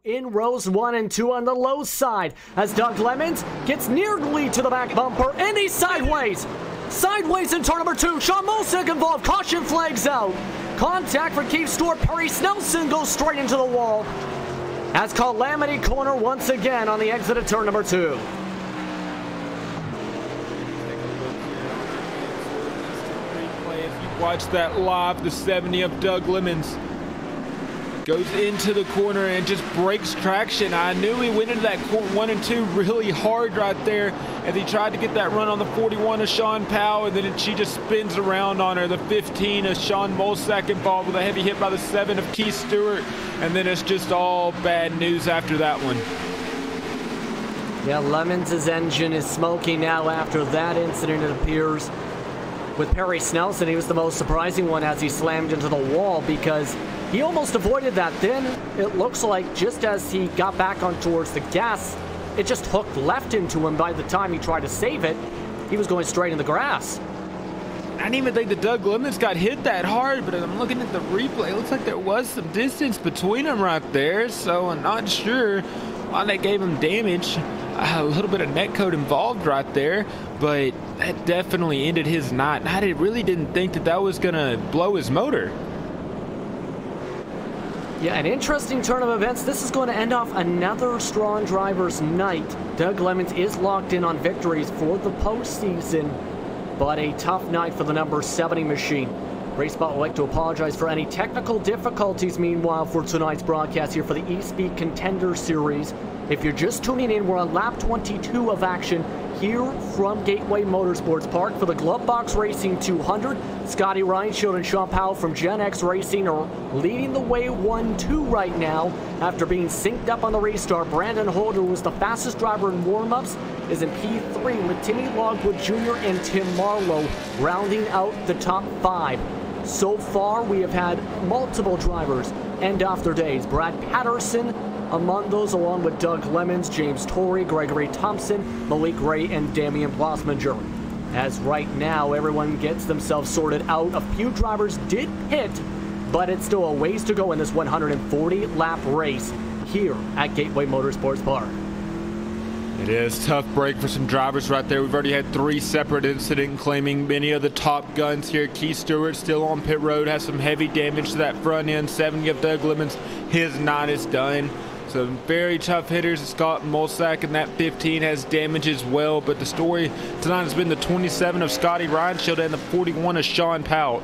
In rows 1 and 2 on the low side as Doug Lemons gets nearly to the back bumper and he's sideways. Sideways in turn number 2. Sean Mosick involved. Caution flags out. Contact for Keith Stewart. Perry Snelson goes straight into the wall. As Calamity Corner once again on the exit of turn number 2. If you watch that live, the 70 of Doug Lemons goes into the corner and just breaks traction. I knew he went into that 1 and 2 really hard right there as he tried to get that run on the 41 of Sean Powell, and then she just spins around on her. The 15 of Sean Molsack involved with a heavy hit by the 7 of Keith Stewart, and then it's just all bad news after that one. Yeah, Lemons' engine is smoking now after that incident, it appears. With Perry Snelson, he was the most surprising one as he slammed into the wall because he almost avoided that. Then it looks like just as he got back on towards the gas, it just hooked left into him. By the time he tried to save it, he was going straight in the grass. I didn't even think the Doug Lemons got hit that hard, but I'm looking at the replay. It looks like there was some distance between them right there, so I'm not sure why they gave him damage. A little bit of net code involved right there, but that definitely ended his night. And I really didn't think that that was going to blow his motor. Yeah, an interesting turn of events. This is going to end off another strong driver's night. Doug Lemons is locked in on victories for the postseason, but a tough night for the number 70 machine. RaceSpot would like to apologize for any technical difficulties, meanwhile, for tonight's broadcast here for the Espeed Contender Series. If you're just tuning in, we're on lap 22 of action here from Gateway Motorsports Park for the Glove Box Racing 200. Scotty Reinshield and Sean Powell from Gen X Racing are leading the way 1-2 right now after being synced up on the restart. Brandon Holder, who was the fastest driver in warm-ups, is in P3 with Timmy Logwood Jr. and Tim Marlowe rounding out the top 5. So far, we have had multiple drivers end off their days. Brad Patterson among those, along with Doug Lemons, James Torrey, Gregory Thompson, Malik Ray, and Damian Blossmanger. As right now, everyone gets themselves sorted out. A few drivers did pit, but it's still a ways to go in this 140-lap race here at Gateway Motorsports Park. It is a tough break for some drivers right there. We've already had 3 separate incidents claiming many of the top guns here. Keith Stewart still on pit road, has some heavy damage to that front end. 70 of Doug Lemons, his night is done. Some very tough hitters. Scott Molsack and that 15 has damage as well. But the story tonight has been the 27 of Scotty Reinshield and the 41 of Sean Powell.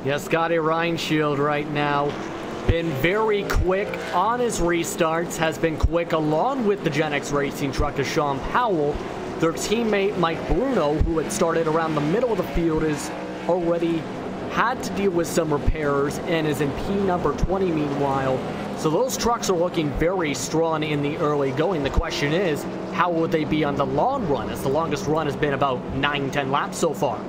Yeah, Scotty Reinshield right now been very quick on his restarts, has been quick along with the Gen X Racing truck of Sean Powell. Their teammate Mike Bruno, who had started around the middle of the field, is already had to deal with some repairs and is in P number 20 meanwhile. So those trucks are looking very strong in the early going. The question is, how would they be on the long run, as the longest run has been about 9-10 laps so far?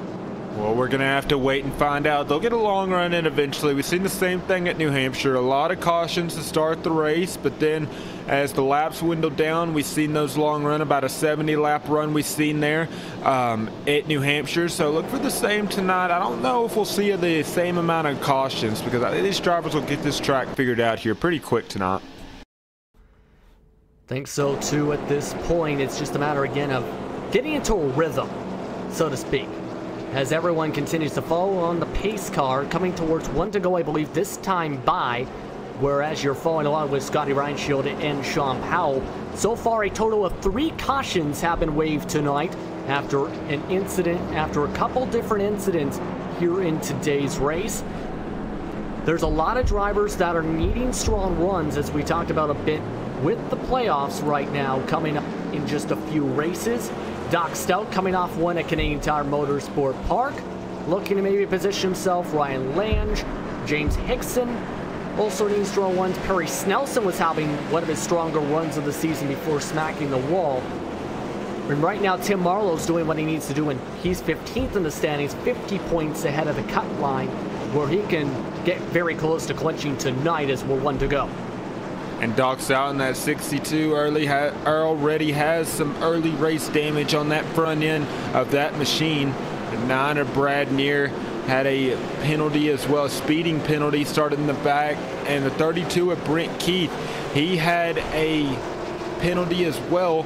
Well, we're going to have to wait and find out. They'll get a long run in eventually. We've seen the same thing at New Hampshire. A lot of cautions to start the race, but then as the laps dwindle down, we've seen those long run, about a 70-lap run we've seen there at New Hampshire. So look for the same tonight. I don't know if we'll see the same amount of cautions because I think these drivers will get this track figured out here pretty quick tonight. Think so too at this point. It's just a matter again of getting into a rhythm, so to speak, as everyone continues to follow on the pace car, coming towards 1 to go, I believe, this time by, whereas you're following along with Scotty Reinshield and Sean Powell. So far, a total of 3 cautions have been waived tonight after a couple different incidents here in today's race. There's a lot of drivers that are needing strong runs, as we talked about a bit with the playoffs right now coming up in just a few races. Doc Stout coming off one at Canadian Tire Motorsport Park, looking to maybe position himself. Ryan Lange, James Hickson also needs strong ones. Perry Snelson was having one of his stronger runs of the season before smacking the wall. And right now, Tim Marlowe's doing what he needs to do, and he's 15th in the standings, 50 points ahead of the cut line, where he can get very close to clinching tonight as we're 1 to go. And Doc's out in that 62 early. Already has some early race damage on that front end of that machine. The 9 of Brad Neer had a penalty as well, a speeding penalty, started in the back. And the 32 of Brent Keith, he had a penalty as well,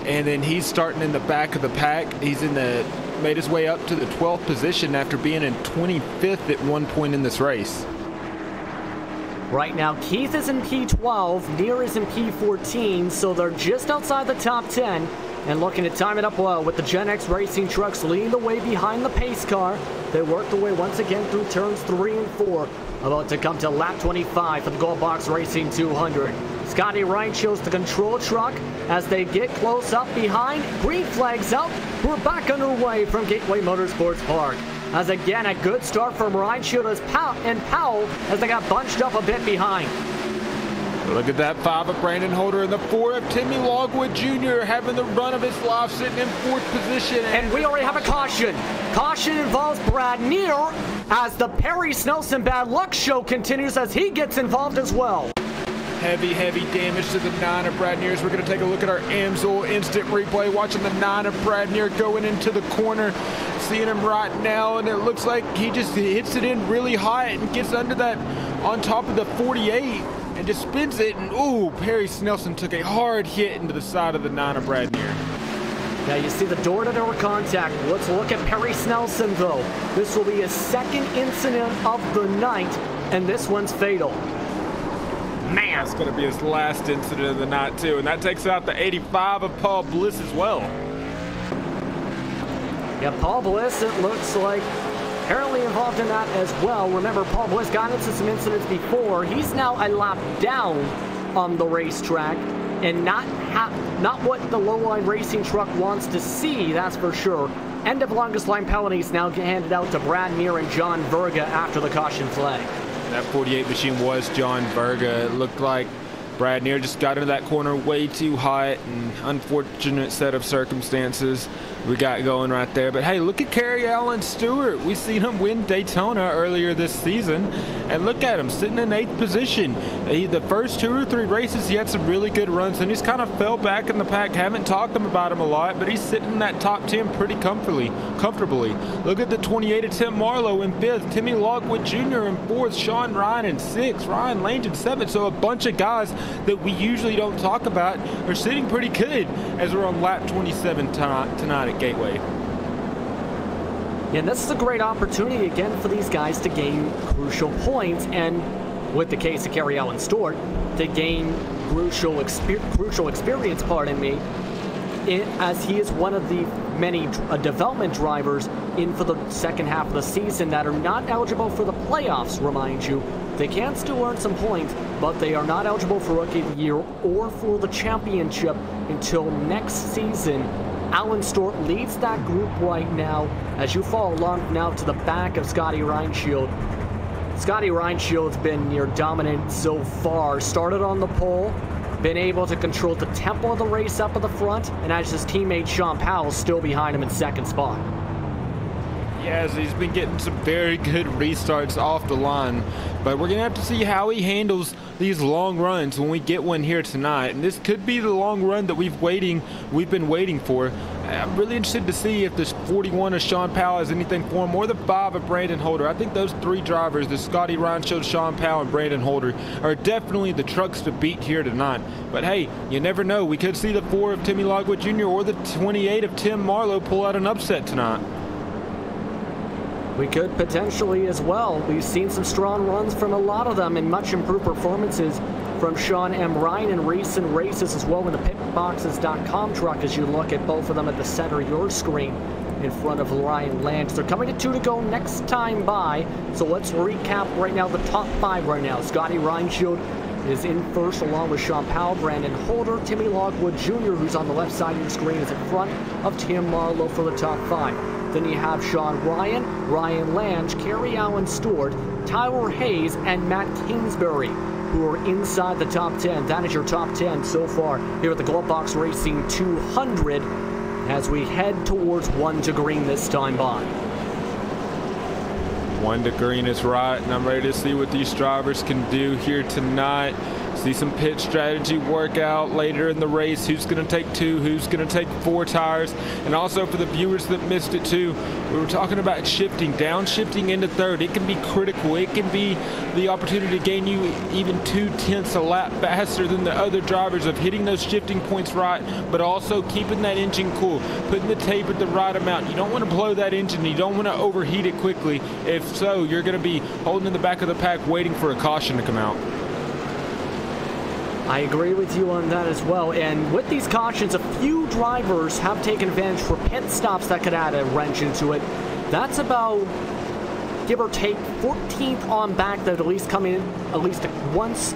and then he's starting in the back of the pack. He's made his way up to the 12th position after being in 25th at one point in this race. Right now, Keith is in P12, Neer is in P14, so they're just outside the top 10 and looking to time it up well with the Gen X Racing trucks leading the way behind the pace car. They work their way once again through turns 3 and 4, about to come to lap 25 for the Gold Box Racing 200. Scotty Ryan shows the control truck as they get close up behind. Green flags out. We're back underway from Gateway Motorsports Park. As again, a good start from Ryan Shields and Powell as they got bunched up a bit behind. Look at that 5 of Brandon Holder and the 4 of Timmy Logwood Jr. having the run of his life, sitting in 4th position. And we already have a caution. Caution involves Brad Neer as the Perry Snelson bad luck show continues as he gets involved as well. Heavy damage to the 9 of Brad Neer. We're going to take a look at our Amsoil instant replay, watching the 9 of Brad Neer going into the corner. Seeing him right now, and it looks like he just hits it in really high and gets under that on top of the 48 and just spins it. And ooh, Perry Snelson took a hard hit into the side of the 9 of Brad Neer. Now you see the door-to-door contact. Let's look at Perry Snelson though. This will be his second incident of the night, and this one's fatal. Man, that's going to be his last incident of the night too, and that takes out the 85 of Paul Bliss as well. Yeah, Paul Bliss, it looks like, apparently involved in that as well. Remember, Paul Bliss got into some incidents before. He's now a lap down on the racetrack, and not what the low-line racing truck wants to see, that's for sure. End of longest line penalties now handed out to Brad Neer and John Verga after the caution flag. That 48 machine was John Verga. It looked like Brad Neer just got into that corner way too hot, and unfortunate set of circumstances we got going right there. But hey, look at Kerry Allen Stewart. We seen him win Daytona earlier this season, and look at him sitting in 8th position. The first 2 or 3 races he had some really good runs, and he's kind of fell back in the pack. Haven't talked about him a lot, but he's sitting in that top 10 pretty comfortably. Look at the 28 of Tim Marlowe in 5th, Timmy Logwood Jr. in 4th, Sean Ryan in 6th, Ryan Lange in 7th. So a bunch of guys that we usually don't talk about are sitting pretty good as we're on lap 27 tonight at Gateway. Yeah, and this is a great opportunity again for these guys to gain crucial points, and with the case of Kerry Allen Stewart, to gain crucial experience, as he is one of the many development drivers in for the second half of the season that are not eligible for the playoffs, remind you. They can still earn some points, but they are not eligible for Rookie of the Year or for the championship until next season. Allen Stewart leads that group right now as you follow along now to the back of Scotty Reinshield. Scotty Reinshield's been near dominant so far. Started on the pole, been able to control the tempo of the race up at the front, and as his teammate Sean Powell still behind him in 2nd spot. Yes, he's been getting some very good restarts off the line, but we're going to have to see how he handles these long runs when we get one here tonight. And this could be the long run that we've been waiting for. I'm really interested to see if this 41 of Sean Powell has anything for him, or the 5 of Brandon Holder. I think those 3 drivers, the Scotty Reinshield, Sean Powell, and Brandon Holder, are definitely the trucks to beat here tonight. But hey, you never know. We could see the 4 of Timmy Logwood Jr. or the 28 of Tim Marlowe pull out an upset tonight. We could potentially as well. We've seen some strong runs from a lot of them and much improved performances from Sean M. Ryan in recent races as well in the pitboxes.com truck as you look at both of them at the center of your screen in front of Ryan Lange. They're coming to 2 to go next time by. So let's recap right now the top 5 right now. Scotty Reinshield is in first along with Sean Powell, Brandon Holder, Timmy Logwood Jr., who's on the left side of your screen, is in front of Tim Marlowe for the top 5. Then you have Sean Ryan, Ryan Lange, Kerry Allen Stewart, Tyler Hayes, and Matt Kingsbury, who are inside the top 10. That is your top 10 so far here at the Gold Box Racing 200 as we head towards 1 to green this time by. 1 to green is right, and I'm ready to see what these drivers can do here tonight. See some pit strategy workout later in the race. Who's going to take 2, who's going to take 4 tires. And also for the viewers that missed it too, we were talking about shifting, downshifting into third. It can be critical. It can be the opportunity to gain you even 2/10 a lap faster than the other drivers of hitting those shifting points right, but also keeping that engine cool, putting the tape at the right amount. You don't want to blow that engine. You don't want to overheat it quickly. If so, you're going to be holding in the back of the pack waiting for a caution to come out. I agree with you on that as well. And with these cautions, a few drivers have taken advantage for pit stops that could add a wrench into it. That's about, give or take, 14th on back that at least come in at least once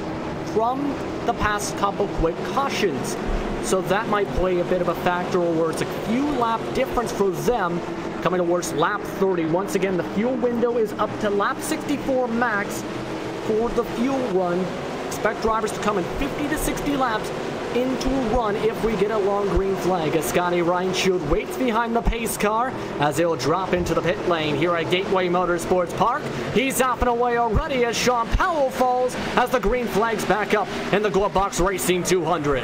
from the past couple quick cautions. So that might play a bit of a factor where it's a few lap difference for them coming towards lap 30. Once again, the fuel window is up to lap 64 max for the fuel run. Expect drivers to come in 50 to 60 laps into a run if we get a long green flag, as Scotty Reinshield waits behind the pace car as he'll drop into the pit lane here at Gateway Motorsports Park. He's off and away already as Sean Powell falls as the green flag's back up in the Glove Box Racing 200.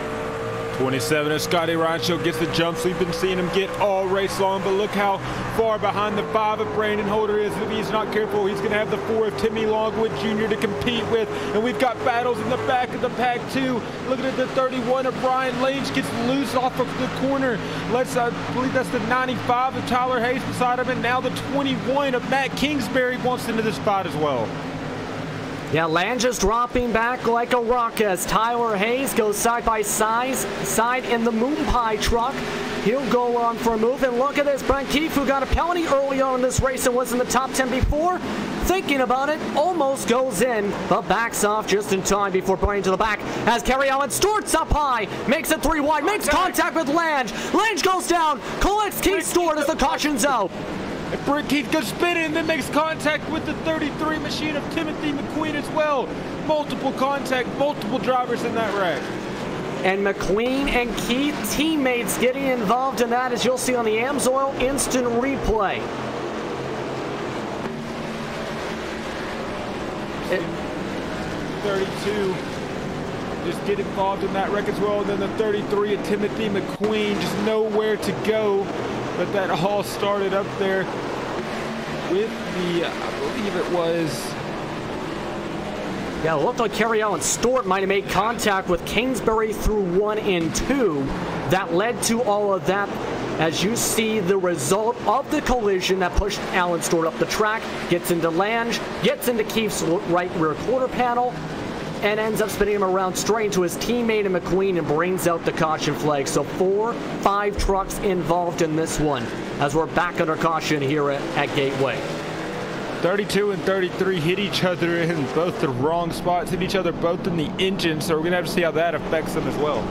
27 as Scotty Reinshield gets the jumps. We've been seeing him get all race long, but look how far behind the 5 of Brandon Holder is. If he's not careful, he's going to have the 4 of Timmy Longwood Jr. to compete with. And we've got battles in the back of the pack too. Looking at the 31 of Brian Lange, gets loose off of the corner. I believe that's the 95 of Tyler Hayes beside him, and now the 21 of Matt Kingsbury wants into this spot as well. Yeah, Lange is dropping back like a rock as Tyler Hayes goes side by side in the Moon Pie truck. He'll go on for a move, and look at this. Brent Keefe, who got a penalty early on in this race and was in the top 10 before, thinking about it, almost goes in, but backs off just in time before pointing to the back as Kerry Allen Stewart's up high, makes it 3 wide, makes contact with Lange. Lange goes down, collects Keith Stewart as the caution's out. And Brent Keith goes spinning and then makes contact with the 33 machine of Timothy McQueen as well. Multiple contact, multiple drivers in that wreck. And McQueen and Keith teammates getting involved in that, as you'll see on the AMSOIL instant replay. 32 just get involved in that wreck as well. And then the 33 of Timothy McQueen, just nowhere to go. But that all started up there with the, I believe it was... Yeah, it looked like Kerry Allen Stewart might have made contact with Kingsbury through 1 and 2. That led to all of that, as you see the result of the collision that pushed Allen Stewart up the track, gets into Lange, gets into Keith's right rear quarter panel, and ends up spinning him around straight into his teammate in McQueen and brings out the caution flag. So 4-5 trucks involved in this one as we're back under caution here at Gateway. 32 and 33 hit each other in both the wrong spots, hit each other both in the engine, so we're going to have to see how that affects them as well.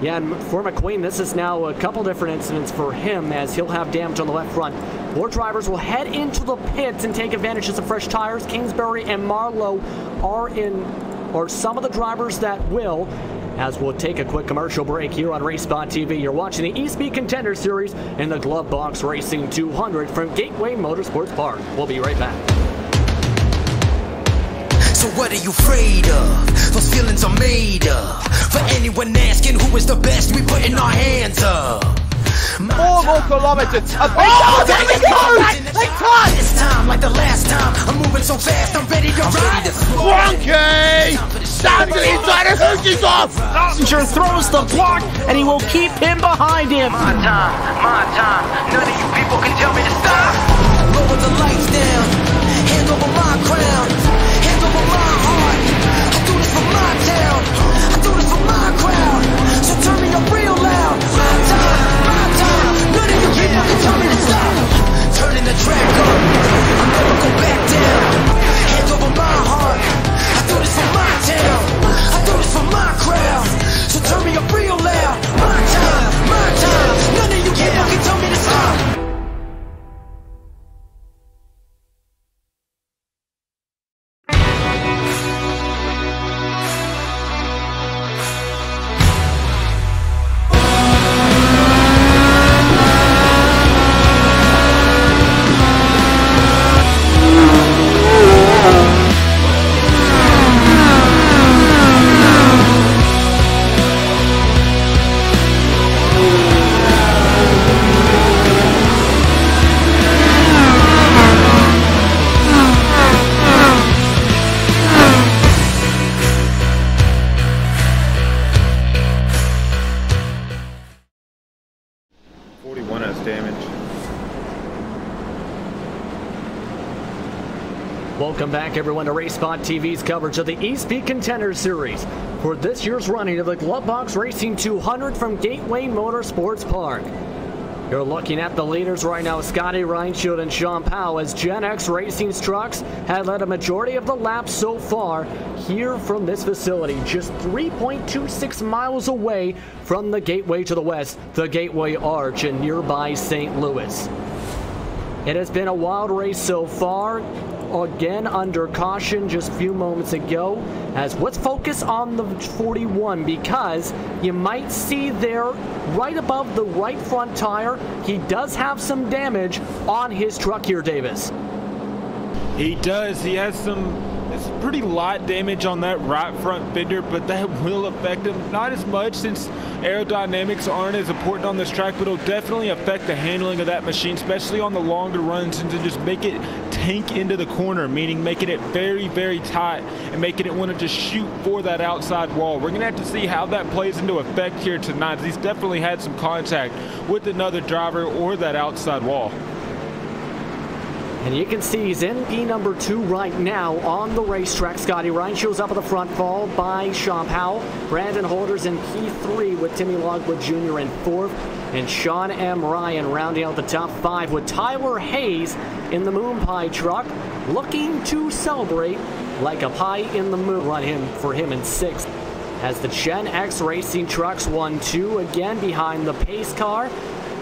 Yeah, and for McQueen, this is now a couple different incidents for him as he'll have damage on the left front. More drivers will head into the pits and take advantage of some fresh tires. Kingsbury and Marlowe are some of the drivers that will, as we'll take a quick commercial break here on RaceSpotTV. You're watching the Espeed Contender Series in the Glove Box Racing 200 from Gateway Motorsports Park. We'll be right back. So what are you afraid of? Those feelings are made up. For anyone asking who is the best, we putting our hands up. 4 more kilometers. Oh, there we go! They caught! This time, like the last time, I'm moving so fast, I'm ready to ride. Wonky! Down to the inside, Hershey's off! Passenger throws the block, and he will keep him behind him. My time. None of you people can tell me to stop. Lower the lights down. Hand over my crown. Hand over my heart. I do this for my town. I do this for my crowd. So turn me up real loud. My time. None of you people can tell me to stop. Turning the track up. I'll never go back down. Hand over my heart. I do this for my town. I do this for my crowd. So turn me up real loud. My time. None of you people can tell me to stop. back, everyone, to RaceSpotTV's coverage of the Espeed Contender Series for this year's running of the Glovebox Racing 200 from Gateway Motorsports Park. You're looking at the leaders right now, Scotty Reinshield and Sean Powell, as Gen X Racing's trucks had led a majority of the laps so far here from this facility, just 3.26 miles away from the Gateway to the west, the Gateway Arch in nearby St. Louis. It has been a wild race so far, again under caution just a few moments ago, as let's focus on the 41, because you might see there right above the right front tire, he does have some damage on his truck here, Davis. He does. He has it's pretty light damage on that right front fender, but that will affect him. Not as much, since aerodynamics aren't as important on this track, but it'll definitely affect the handling of that machine, especially on the longer runs, and to just make it tank into the corner, meaning making it very, very tight and making it want to just shoot for that outside wall. We're going to have to see how that plays into effect here tonight. He's definitely had some contact with another driver or that outside wall. And you can see he's in P number 2 right now on the racetrack. Scotty Reinshield's up at the front, followed by Sean Powell. Brandon Holder's in P3 with Timmy Logwood Jr. in 4th. And Sean M. Ryan rounding out the top 5 with Tyler Hayes in the Moon Pie truck, looking to celebrate like a pie in the moon. Run for him in 6th. As the Gen X Racing trucks 1-2 again behind the pace car.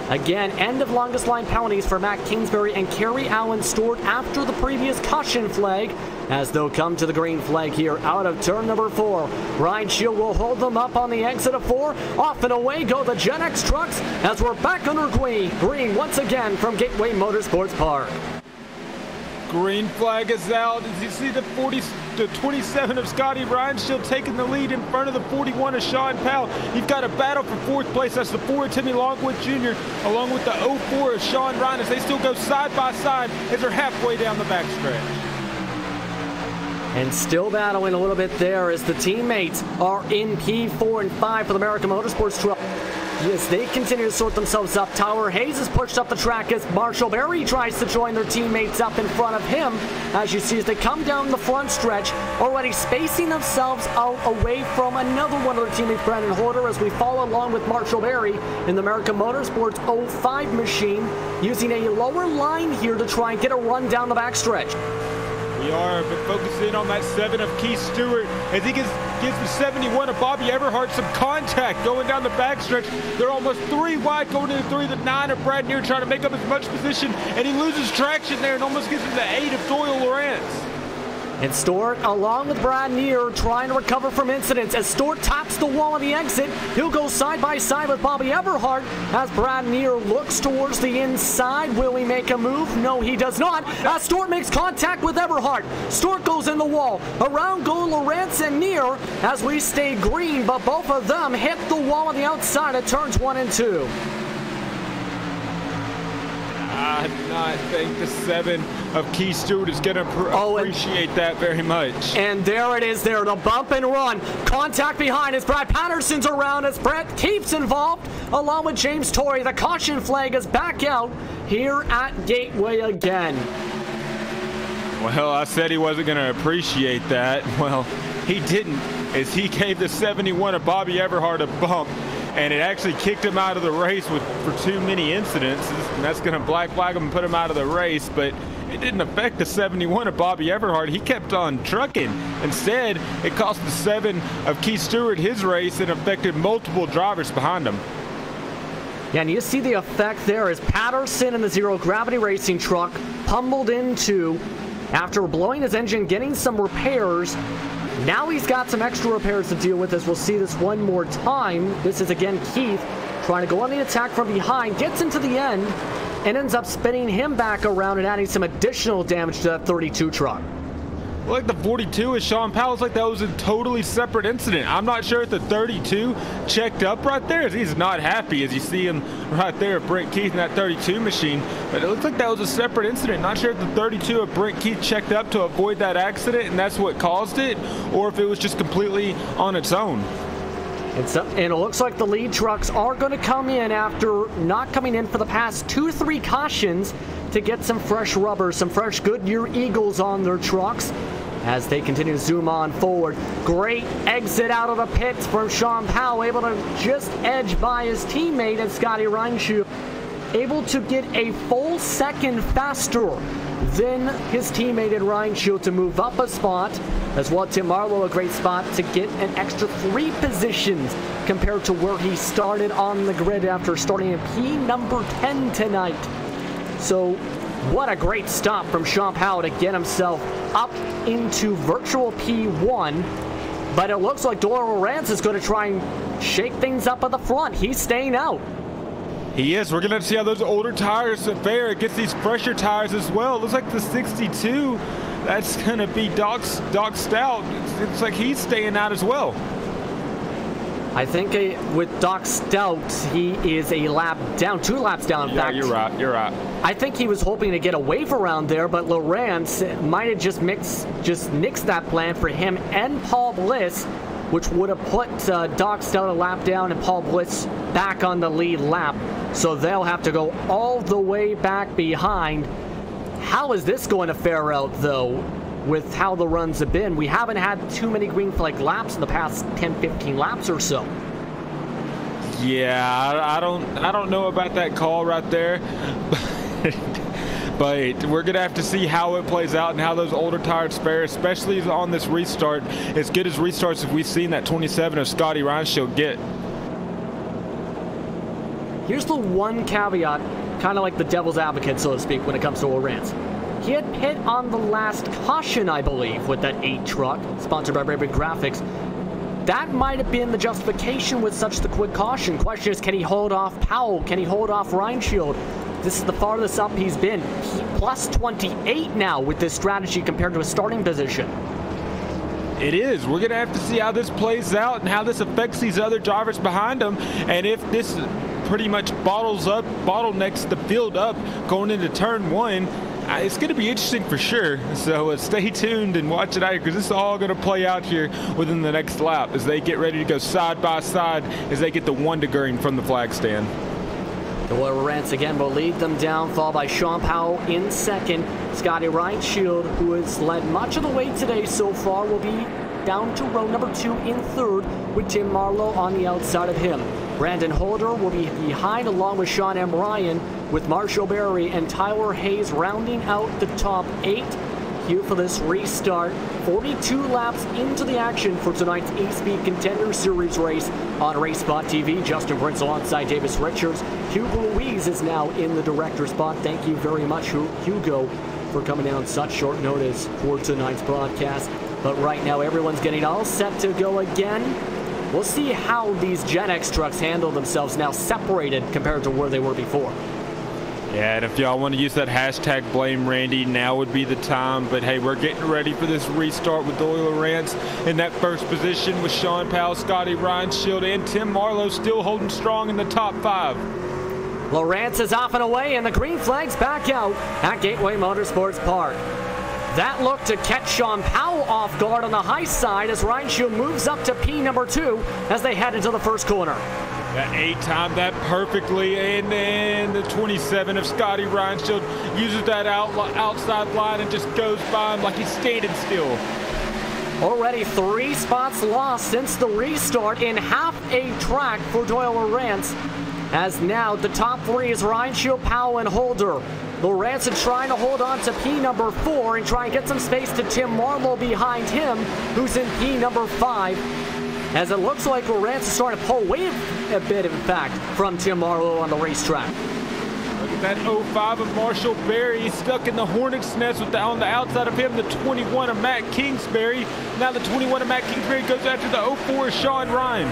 Again, end of longest line penalties for Matt Kingsbury and Kerry Allen Stewart after the previous caution flag, as they'll come to the green flag here out of turn number 4. Reinshield will hold them up on the exit of 4. Off and away go the Gen X trucks as we're back under green once again from Gateway Motorsports Park. Green flag is out. As you see the 27 of Scotty Reinshield taking the lead in front of the 41 of Sean Powell. You've got a battle for 4th place. That's the 4 of Timmy Longwood Jr. along with the 04 of Sean Ryan, as they still go side by side as they're halfway down the backstretch. And still battling a little bit there as the teammates are in P4 and 5 for the American Motorsports truck. Yes, they continue to sort themselves up. Tyler Hayes is pushed up the track as Marshall Berry tries to join their teammates up in front of him. As you see, as they come down the front stretch, already spacing themselves out away from another one of their teammates, Brandon Holder, as we follow along with Marshall Berry in the American Motorsports 05 machine, using a lower line here to try and get a run down the backstretch. We are, but focusing on that 7 of Keith Stewart as he gives the 71 of Bobby Everhart some contact going down the backstretch. They're almost 3 wide going into 3. The 9 of Brad Neer trying to make up as much position, and he loses traction there and almost gives him the 8 of Doyle Lawrence. And Stewart, along with Brad Neer, trying to recover from incidents. As Stewart taps the wall on the exit, he'll go side by side with Bobby Everhart as Brad Neer looks towards the inside. Will he make a move? No, he does not. As Stewart makes contact with Everhart. Stewart goes in the wall. Around go Lawrence and Neer as we stay green, but both of them hit the wall on the outside at turns 1 and 2. I do not think the 7 of Keith Stewart is going to appreciate that very much. And there it is there, the bump and run. Contact behind as Brad Patterson's around, as Brett Keefe's involved, along with James Torrey. The caution flag is back out here at Gateway again. Well, I said he wasn't going to appreciate that. Well, he didn't, as he gave the 71 of Bobby Everhart a bump. And it actually kicked him out of the race for too many incidents. And that's going to black flag him and put him out of the race. But it didn't affect the 71 of Bobby Everhart. He kept on trucking. Instead, it cost the 7 of Keith Stewart his race and affected multiple drivers behind him. Yeah, and you see the effect there as Patterson in the Zero Gravity Racing truck pummeled into, after blowing his engine, getting some repairs. Now he's got some extra repairs to deal with, as we'll see this one more time. This is again Keith trying to go on the attack from behind, gets into the end, and ends up spinning him back around and adding some additional damage to that 32 truck. Like the 42 is Sean Powell, it's like that was a totally separate incident. I'm not sure if the 32 checked up right there, as he's not happy, as you see him right there, Brent Keith in that 32 machine. But it looks like that was a separate incident. Not sure if the 32 of Brent Keith checked up to avoid that accident and that's what caused it, or if it was just completely on its own. And it looks like the lead trucks are going to come in after not coming in for the past 2-3 cautions to get some fresh rubber, some fresh Goodyear Eagles on their trucks. as they continue to zoom on forward. Great exit out of the pits from Sean Powell, able to just edge by his teammate and Scotty Reinschild, able to get a full second faster than his teammate in Reinschild to move up a spot. As well, Tim Marlowe, a great spot to get an extra 3 positions compared to where he started on the grid after starting in P number 10 tonight. So what a great stop from Sean Powell to get himself up into virtual P1. But it looks like Doyle Lawrence is going to try and shake things up at the front. He's staying out. He is. We're going to see how those older tires fare. It gets these fresher tires as well. It looks like the 62, that's going to be Doc Stout. It's like he's staying out as well. I think with Doc Stout, he is a lap down, 2 laps down. In fact, you're right. I think he was hoping to get a wave around there, but Lawrence might have just nixed that plan for him and Paul Bliss, which would have put Doc Stout a lap down and Paul Bliss back on the lead lap. So they'll have to go all the way back behind. How is this going to fare out, though, with how the runs have been? We haven't had too many green flag laps in the past 10-15 laps or so. Yeah, I don't know about that call right there. But we're going to have to see how it plays out and how those older tires fare, especially on this restart. As good as restarts as we've seen that 27 of Scotty Reinschild get. Here's the one caveat, kind of like the devil's advocate, so to speak, when it comes to Lawrence. He had pit on the last caution, I believe, with that 8 truck, sponsored by Brave Graphics. That might have been the justification with such the quick caution. Question is, can he hold off Powell? Can he hold off Reinschild? This is the farthest up he's been. Plus 28 now with this strategy compared to his starting position. It is. We're going to have to see how this plays out and how this affects these other drivers behind him. And if this pretty much bottlenecks the field up going into turn 1, it's going to be interesting for sure. So stay tuned and watch it out here, because this is all going to play out here within the next lap as they get ready to go side by side as they get the 1 to green from the flag stand. Doyle Lawrence again will lead them down, followed by Sean Powell in second. Scotty Reinschild, who has led much of the way today so far, will be down to row number 2 in third, with Tim Marlowe on the outside of him. Brandon Holder will be behind, along with Sean M. Ryan, with Marshall Berry and Tyler Hayes rounding out the top 8 here for this restart. 42 laps into the action for tonight's Espeed Contender Series race on RaceSpotTV. Justin Prince alongside Davis Richards. Hugo Louise is now in the director spot. Thank you very much, Hugo, for coming in on such short notice for tonight's broadcast. But right now, everyone's getting all set to go again. We'll see how these Gen X trucks handle themselves now, separated compared to where they were before. Yeah, and if y'all want to use that hashtag blame Randy, now would be the time. But hey, we're getting ready for this restart with Doyle Lawrence in that first position, with Sean Powell, Scotty Reinschild, and Tim Marlowe still holding strong in the top 5. Lawrence is off and away, and the green flag's back out at Gateway Motorsports Park. That looked to catch Sean Powell off guard on the high side as Reinschild moves up to P number 2 as they head into the first corner. That 8 timed that perfectly, and then the 27 of Scotty Reinschild uses that outside line and just goes by him like he's standing still. Already 3 spots lost since the restart in half a track for Doyle Lawrence, as now the top 3 is Reinschild, Powell, and Holder. Lawrence is trying to hold on to P number 4 and try and get some space to Tim Marlowe behind him, who's in P number 5. As it looks like Lawrence is starting to pull away a bit, in fact, from Tim Marlowe on the racetrack. Look at that 05 of Marshall Berry. He's stuck in the Hornet's nest with on the outside of him, the 21 of Matt Kingsbury. Now the 21 of Matt Kingsbury goes after the 04 of Sean Ryan.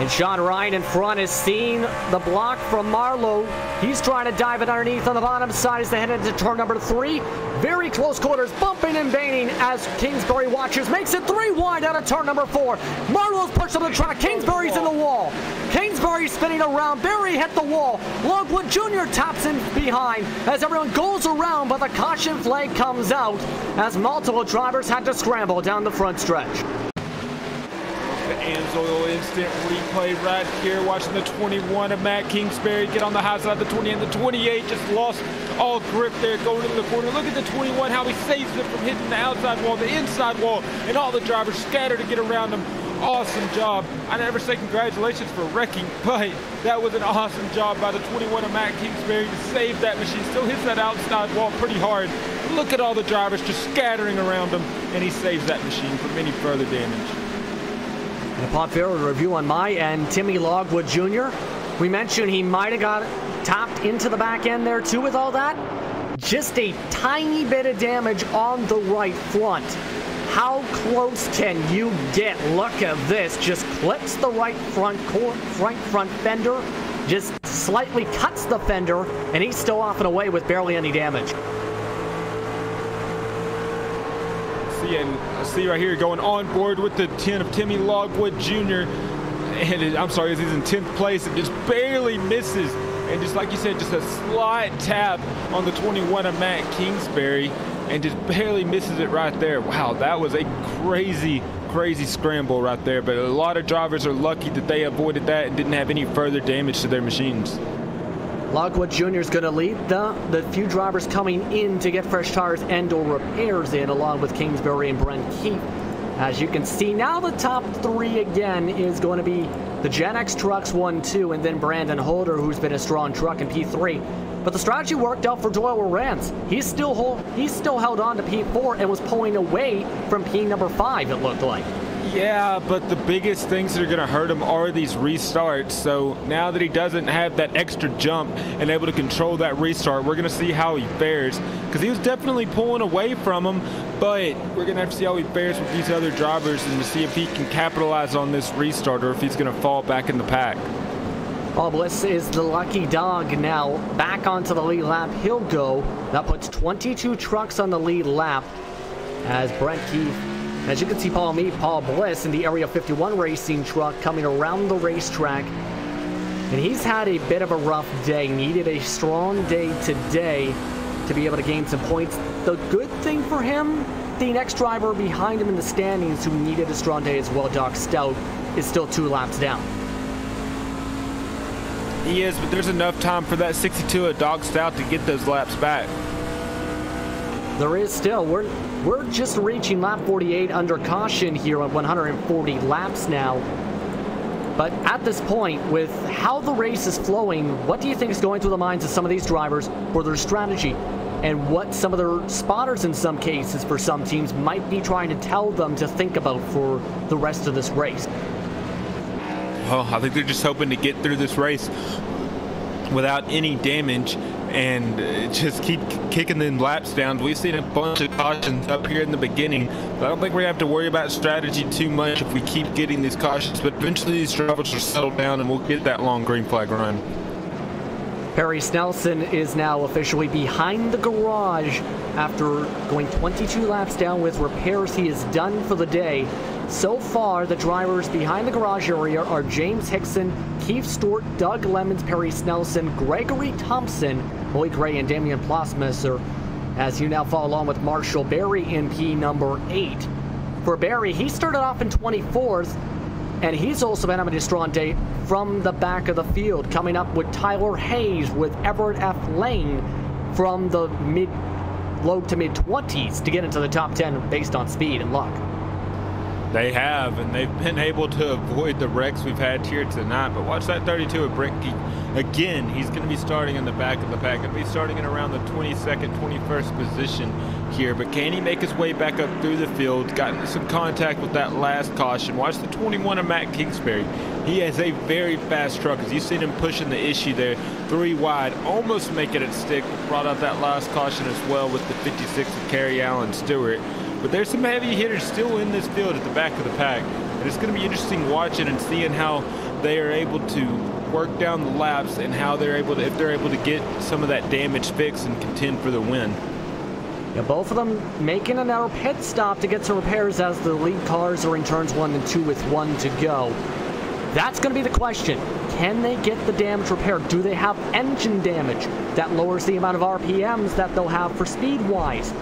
And Sean Ryan in front is seeing the block from Marlowe. He's trying to dive it underneath on the bottom side as they head into turn number 3. Very close quarters, bumping and banging as Kingsbury watches. Makes it 3 wide out of turn number 4. Marlowe's pushed up the track. Kingsbury's in the wall. Kingsbury spinning around. Berry hit the wall. Logwood Jr. taps in behind as everyone goes around, but the caution flag comes out as multiple drivers had to scramble down the front stretch. AMSOIL instant replay right here. Watching the 21 of Matt Kingsbury get on the high side of the 20, and the 28 just lost all grip there going into the corner. Look at the 21, how he saves it from hitting the outside wall, the inside wall, and all the drivers scatter to get around him. Awesome job. I never say congratulations for wrecking, but that was an awesome job by the 21 of Matt Kingsbury to save that machine. Still hits that outside wall pretty hard. Look at all the drivers just scattering around him, and he saves that machine from any further damage. And a pop fair review on my end, Timmy Logwood Jr. We mentioned he might have got tapped into the back end there too with all that. Just a tiny bit of damage on the right front. How close can you get? Look at this. Just clips the right front fender. Just slightly cuts the fender, and he's still off and away with barely any damage. See right here going on board with the 10 of Timmy Logwood Jr. And I'm sorry, he's in 10th place and just barely misses. And just like you said, just a slight tap on the 21 of Matt Kingsbury and just barely misses it right there. Wow, that was a crazy scramble right there. But a lot of drivers are lucky that they avoided that and didn't have any further damage to their machines. Logwood Jr. is going to lead the few drivers coming in to get fresh tires and or repairs in, along with Kingsbury and Brent Keefe. As you can see, now the top three again is going to be the Gen X Trucks 1-2, and then Brandon Holder, who's been a strong truck in P3. But the strategy worked out for Doyle Lorenz. He still held on to P4 and was pulling away from P number 5, it looked like. Yeah, but the biggest things that are going to hurt him are these restarts. So now that he doesn't have that extra jump and able to control that restart, we're going to see how he fares. Because he was definitely pulling away from him, but we're going to have to see how he fares with these other drivers and to see if he can capitalize on this restart or if he's going to fall back in the pack. Paul Bliss is the lucky dog now. Back onto the lead lap he'll go. That puts 22 trucks on the lead lap as Brent Keefe. As you can see, Paul Bliss in the Area 51 racing truck coming around the racetrack. And he's had a bit of a rough day. Needed a strong day today to be able to gain some points. The good thing for him, the next driver behind him in the standings who needed a strong day as well, Doc Stout, is still 2 laps down. He is, but there's enough time for that 62 of Doc Stout to get those laps back. There is still. We're just reaching lap 48 under caution here at 140 laps now. But at this point, with how the race is flowing, what do you think is going through the minds of some of these drivers for their strategy? And what some of their spotters in some cases for some teams might be trying to tell them to think about for the rest of this race? Well, I think they're just hoping to get through this race without any damage and just keep kicking the laps down. We've seen a bunch of cautions up here in the beginning, but I don't think we have to worry about strategy too much if we keep getting these cautions. But eventually these drivers will settle down and we'll get that long green flag run. Perry Snelson is now officially behind the garage after going 22 laps down with repairs he is done for the day. So far, the drivers behind the garage area are James Hickson, Keith Stewart, Doug Lemons, Perry Snelson, Gregory Thompson, Lloyd Gray, and Damian Plossmesser, as you now follow along with Marshall Berry in P number 8. For Berry, he started off in 24th, and he's also been having a strong day from the back of the field, coming up with Tyler Hayes with Everett F. Lane from the low to mid-20s to get into the top 10 based on speed and luck. They have, and they've been able to avoid the wrecks we've had here tonight. But watch that 32 of Brent Keefe. Again, he's going to be starting in the back of the pack. Going to be starting in around the 22nd, 21st position here. But can he make his way back up through the field? Gotten some contact with that last caution. Watch the 21 of Matt Kingsbury. He has a very fast truck. As you've seen him pushing the issue there, 3 wide, almost making it stick. Brought out that last caution as well with the 56 of Kerry Allen Stewart. But there's some heavy hitters still in this field at the back of the pack. And it's going to be interesting watching and seeing how they are able to work down the laps and how they're able to, if they're able to get some of that damage fixed and contend for the win. Yeah, both of them making another pit stop to get some repairs as the lead cars are in turns 1 and 2 with 1 to go. That's going to be the question. Can they get the damage repaired? Do they have engine damage that lowers the amount of RPMs that they'll have for speed-wise?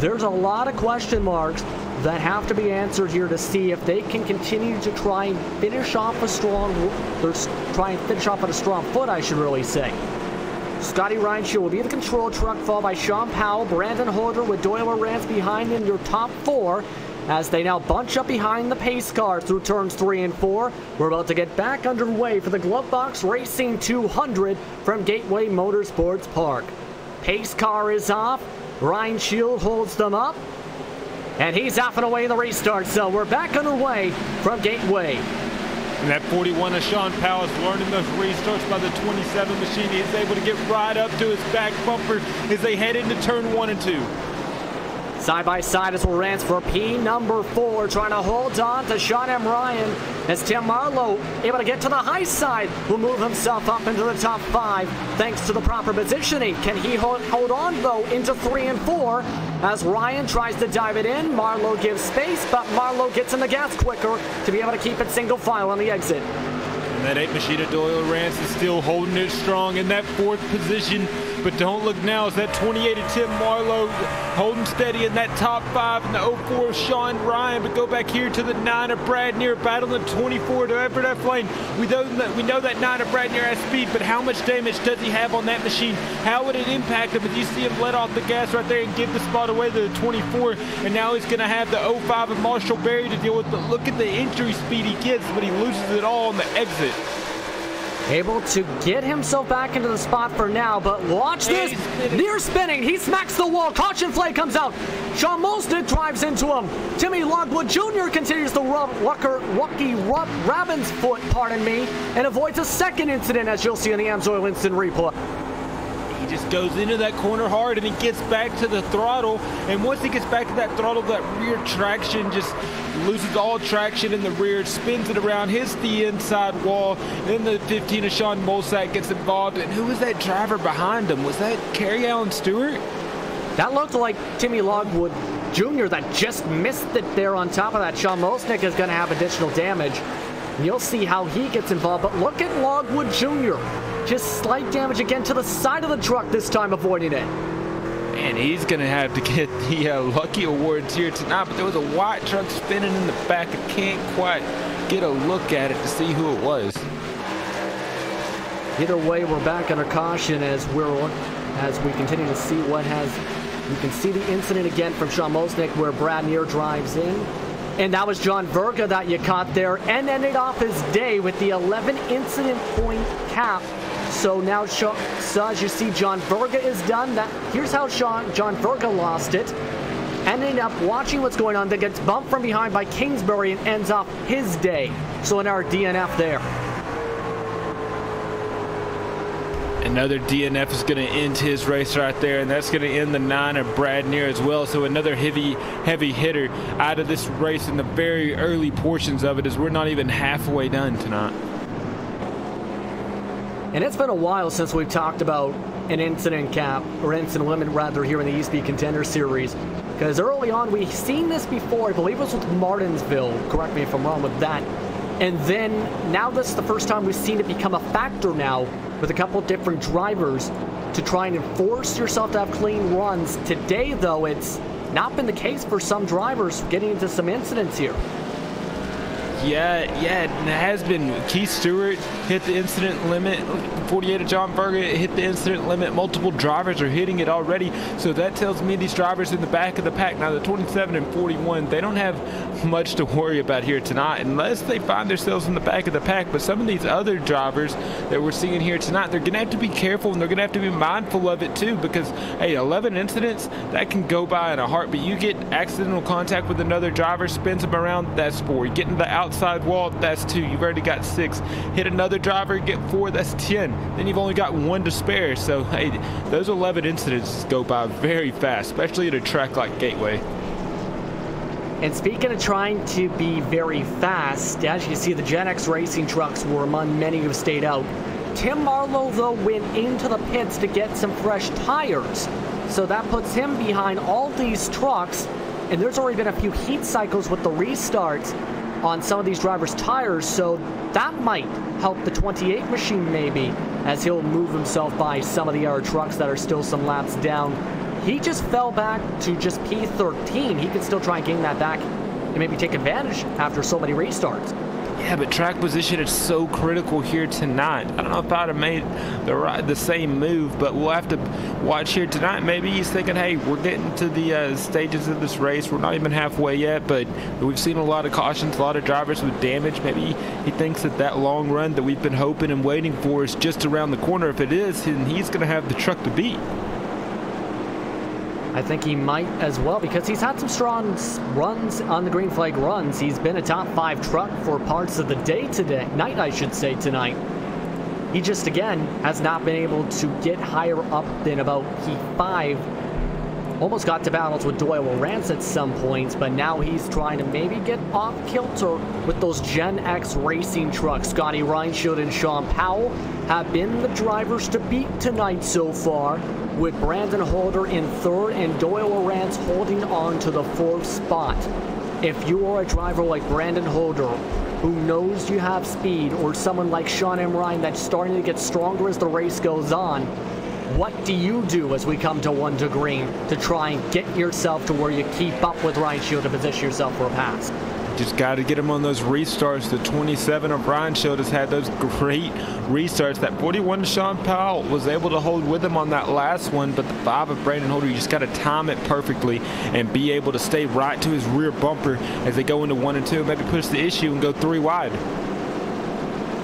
There's a lot of question marks that have to be answered here to see if they can continue to try and finish off a strong, on a strong foot, I should really say. Scotty Reinshield will be the control truck, followed by Sean Powell, Brandon Holder with Doyle Rance behind in your top 4, as they now bunch up behind the pace car through turns 3 and 4. We're about to get back underway for the Glove Box Racing 200 from Gateway Motorsports Park. Pace car is off. Reinshield holds them up, and he's off and away in the restart. So we're back underway from Gateway. And that 41 of Sean Powell is learning those restarts by the 27 machine. He's able to get right up to his back bumper as they head into turn 1 and 2. Side by side as Lawrence for P number 4, trying to hold on to Sean M. Ryan, as Tim Marlowe able to get to the high side, will move himself up into the top 5 thanks to the proper positioning. Can he hold on though into 3 and 4 as Ryan tries to dive it in? Marlowe gives space, but Marlowe gets in the gas quicker to be able to keep it single file on the exit. And that 8 machine of Doyle Rance is still holding it strong in that 4th position. But don't look now, as that 28 of Tim Marlowe holding steady in that top 5, and the 04 of Sean Ryan. But go back here to the 9 of Brad Neer battling the 24 to Everett F. Lane. We know that 9 of Brad Neer has speed, but how much damage does he have on that machine? How would it impact him if you see him let off the gas right there and give the spot away to the 24? And now he's going to have the 05 of Marshall Berry to deal with. But look at the entry speed he gets, but he loses it all on the exit. Able to get himself back into the spot for now, but watch this. Near spinning. He smacks the wall. Caution flag comes out. Sean Molston drives into him. Timmy Logwood Jr. continues the Robbins foot, and avoids a second incident, as you'll see in the Amsoil instant replay. He just goes into that corner hard, and he gets back to the throttle. And once he gets back to that throttle, that rear traction just loses all traction in the rear, spins it around, hits the inside wall. Then the 15 of Sean Molsack gets involved. And who was that driver behind him? Was that Kerry Allen Stewart? That looked like Timmy Logwood Jr. that just missed it there on top of that. Sean Molsnick is going to have additional damage. You'll see how he gets involved, but look at Logwood Jr. Just slight damage again to the side of the truck, this time avoiding it. And he's going to have to get the lucky awards here tonight, but there was a white truck spinning in the back. I can't quite get a look at it to see who it was. Either way, we're back under caution as we continue to see what has. You can see the incident again from Sean Molsnick where Brad Neer drives in. And that was John Verga that you caught there, and ended off his day with the 11 incident point cap. So now, as you see, John Verga is done. Here's how John Verga lost it. Ending up watching what's going on, that gets bumped from behind by Kingsbury and ends off his day. So in our DNF there. Another DNF is going to end his race right there, and that's going to end the 9 of Brad Neer as well. So another heavy hitter out of this race in the very early portions of it, as we're not even halfway done tonight. And it's been a while since we've talked about an incident cap, or incident limit rather, here in the Espeed Contender Series. Because early on, we've seen this before. I believe it was with Martinsville. Correct me if I'm wrong with that. And then, now this is the first time we've seen it become a factor now with a couple different drivers to try and enforce yourself to have clean runs. Today, though, it's not been the case for some drivers getting into some incidents here. Yeah, it has been. Keith Stewart hit the incident limit. 48 of John Berger hit the incident limit. Multiple drivers are hitting it already. So that tells me these drivers in the back of the pack, now the 27 and 41, they don't have much to worry about here tonight unless they find themselves in the back of the pack. But some of these other drivers that we're seeing here tonight, they're going to have to be careful, and they're going to have to be mindful of it too, because, hey, 11 incidents, that can go by in a heartbeat. You get accidental contact with another driver, spins them around, that's 4. You get in the outside wall, that's 2. You've already got 6. Hit another driver, get 4, that's 10. Then you've only got 1 to spare. So, hey, those 11 incidents go by very fast, especially at a track like Gateway. And speaking of trying to be very fast, as you see, the Gen X racing trucks were among many who stayed out. Tim Marlowe, though, went into the pits to get some fresh tires. So that puts him behind all these trucks. And there's already been a few heat cycles with the restarts on some of these drivers' tires. So that might help the 28 machine maybe, as he'll move himself by some of the other trucks that are still some laps down he just fell back to just P13. He could still try and gain that back and maybe take advantage after so many restarts. Yeah, but track position is so critical here tonight. I don't know if I'd have made the same move, but we'll have to watch here tonight. Maybe he's thinking, hey, we're getting to the stages of this race. We're not even halfway yet, but we've seen a lot of cautions, a lot of drivers with damage. Maybe he thinks that long run that we've been hoping and waiting for is just around the corner. If it is, then he's going to have the truck to beat. I think he might as well, because he's had some strong runs on the green flag runs. He's been a top 5 truck for parts of the night, I should say, tonight. He just, again, has not been able to get higher up than about P5. Almost got to battles with Doyle Lawrence at some points, but now he's trying to maybe get off kilter with those Gen X racing trucks. Scotty Reinshield and Sean Powell have been the drivers to beat tonight so far, with Brandon Holder in 3rd and Doyle Lawrence holding on to the 4th spot. If you are a driver like Brandon Holder, who knows you have speed, or someone like Sean M. Ryan that's starting to get stronger as the race goes on, what do you do as we come to 1 to green to try and get yourself to where you keep up with Reinshield to position yourself for a pass? Just got to get him on those restarts. The 27 of Reinshield has had those great restarts. That 41 Sean Powell was able to hold with him on that last one, but the 5 of Brandon Holder, you just got to time it perfectly and be able to stay right to his rear bumper as they go into 1 and 2, maybe push the issue and go 3 wide.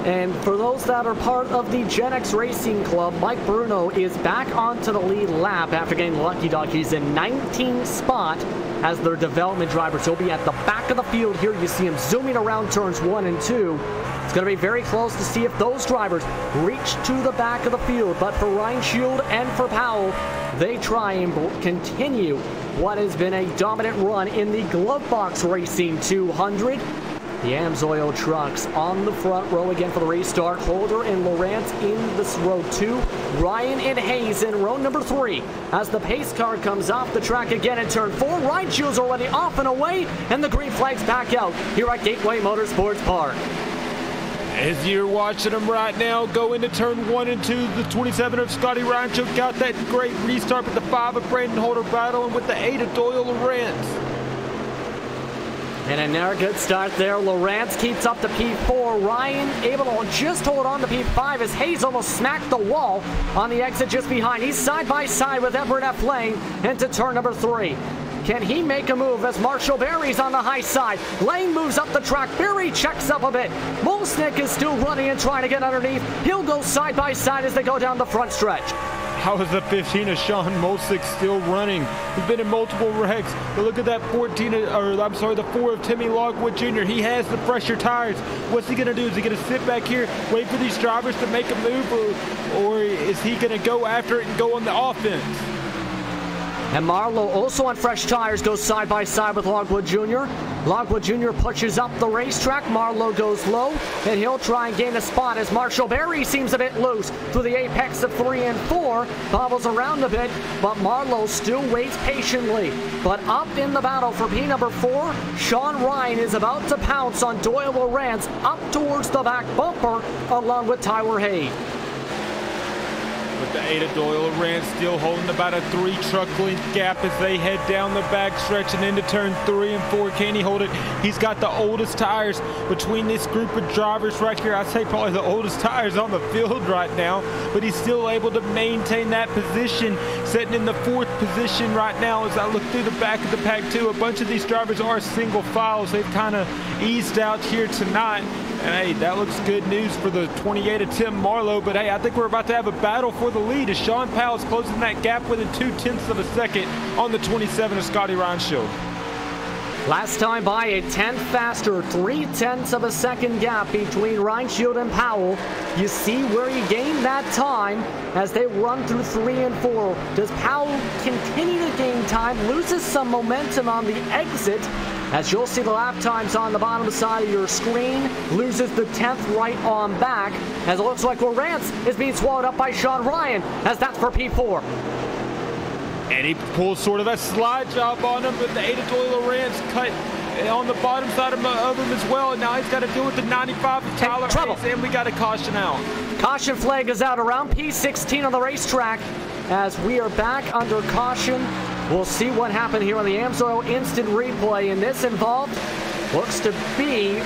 And for those that are part of the Gen X Racing Club, Mike Bruno is back onto the lead lap after getting lucky dog. He's in 19th spot as their development driver. So he'll be at the back of the field here. You see him zooming around turns 1 and 2. It's going to be very close to see if those drivers reach to the back of the field. But for Reinshield and for Powell, they try and continue what has been a dominant run in the Glove Box Racing 200. The AMSOIL trucks on the front row again for the restart. Holder and Lawrence in this row 2. Ryan and Hayes in row number 3. As the pace car comes off the track again in turn 4. Reinshield's already off and away, and the green flag's back out here at Gateway Motorsports Park. As you're watching them right now go into turn 1 and 2, the 27 of Scotty Reinshield got that great restart with the 5 of Brandon Holder battling with the 8 of Doyle Lawrence. And another good start there. Lawrence keeps up to P4. Ryan able to just hold on to P5 as Hayes almost smacked the wall on the exit just behind. He's side by side with Everett F. Lane into turn number 3. Can he make a move as Marshall Berry's on the high side? Lane moves up the track. Berry checks up a bit. Molsnick is still running and trying to get underneath. He'll go side by side as they go down the front stretch. How is the 15 of Sean Molsick still running? He's been in multiple wrecks. But look at that the 4 of Timmy Logwood Jr. He has the fresher tires. What's he going to do? Is he going to sit back here, wait for these drivers to make a move, or is he going to go after it and go on the offense? And Marlowe, also on fresh tires, goes side by side with Logwood Jr. Logwood Jr. pushes up the racetrack. Marlowe goes low, and he'll try and gain a spot as Marshall Berry seems a bit loose through the apex of 3 and 4. Bobbles around a bit, but Marlowe still waits patiently. But up in the battle for P number 4, Sean Ryan is about to pounce on Doyle Lawrence up towards the back bumper along with Tyler Hayes. With the 8 of Doyle Lawrence still holding about a 3 truck length gap as they head down the back stretch and into turn 3 and 4. Can he hold it? He's got the oldest tires between this group of drivers right here. I'd say probably the oldest tires on the field right now, but he's still able to maintain that position, sitting in the 4th position right now. As I look through the back of the pack too, a bunch of these drivers are single files. They've kind of eased out here tonight. And hey, that looks good news for the 28 of Tim Marlowe. But hey, I think we're about to have a battle for the lead as Sean Powell's closing that gap within 0.2 of a second on the 27 of Scotty Reinshield. Last time by a tenth faster, 0.3 of a second gap between Reinshield and Powell. You see where he gained that time as they run through 3 and 4. Does Powell continue to gain time, loses some momentum on the exit, as you'll see the lap times on the bottom side of your screen, loses the 10th right on back, as it looks like Lawrence is being swallowed up by Sean Ryan, as that's for P4. And he pulls sort of a slide job on him, but the 8 of Doyle Lawrence cut on the bottom side of him as well, and now he's got to deal with the 95 of Tyler Hayes, and we got a caution out. Caution flag is out around P16 on the racetrack. as we are back under caution. We'll see what happened here on the AMSOIL instant replay, and this involved, looks to be,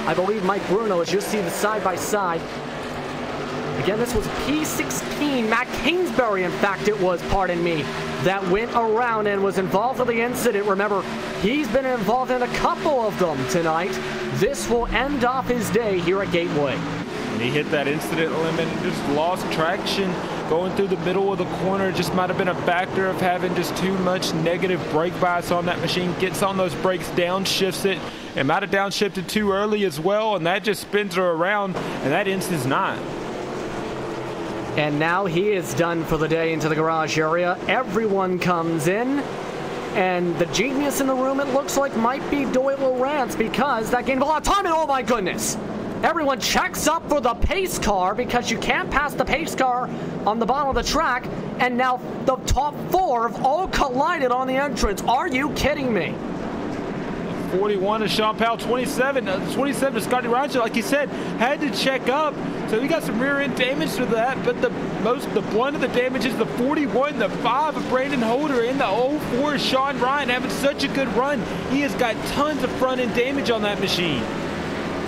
I believe Mike Bruno, as you see the side-by-side. Again, this was P16, Matt Kingsbury, in fact it was, pardon me, that went around and was involved in the incident. Remember, he's been involved in a couple of them tonight. This will end off his day here at Gateway. And he hit that incident limit and just lost traction going through the middle of the corner. Just might have been a factor of having just too much negative brake bias on that machine. Gets on those brakes, downshifts it, and might have downshifted too early as well, and that just spins her around, and that instance not. And now he is done for the day into the garage area. Everyone comes in. And the genius in the room, it looks like, might be Doyle Lowrance, because that gained a lot of time, and oh my goodness! Everyone checks up for the pace car because you can't pass the pace car on the bottom of the track, and now the top four have all collided on the entrance. Are you kidding me? 41 to Sean Powell, 27 to Scotty Reinschel, like he said, had to check up. So he got some rear end damage to that, but the blunt of the damage is the 41, the 5 of Brandon Holder, and the 04 is Sean Ryan having such a good run. He has got tons of front end damage on that machine.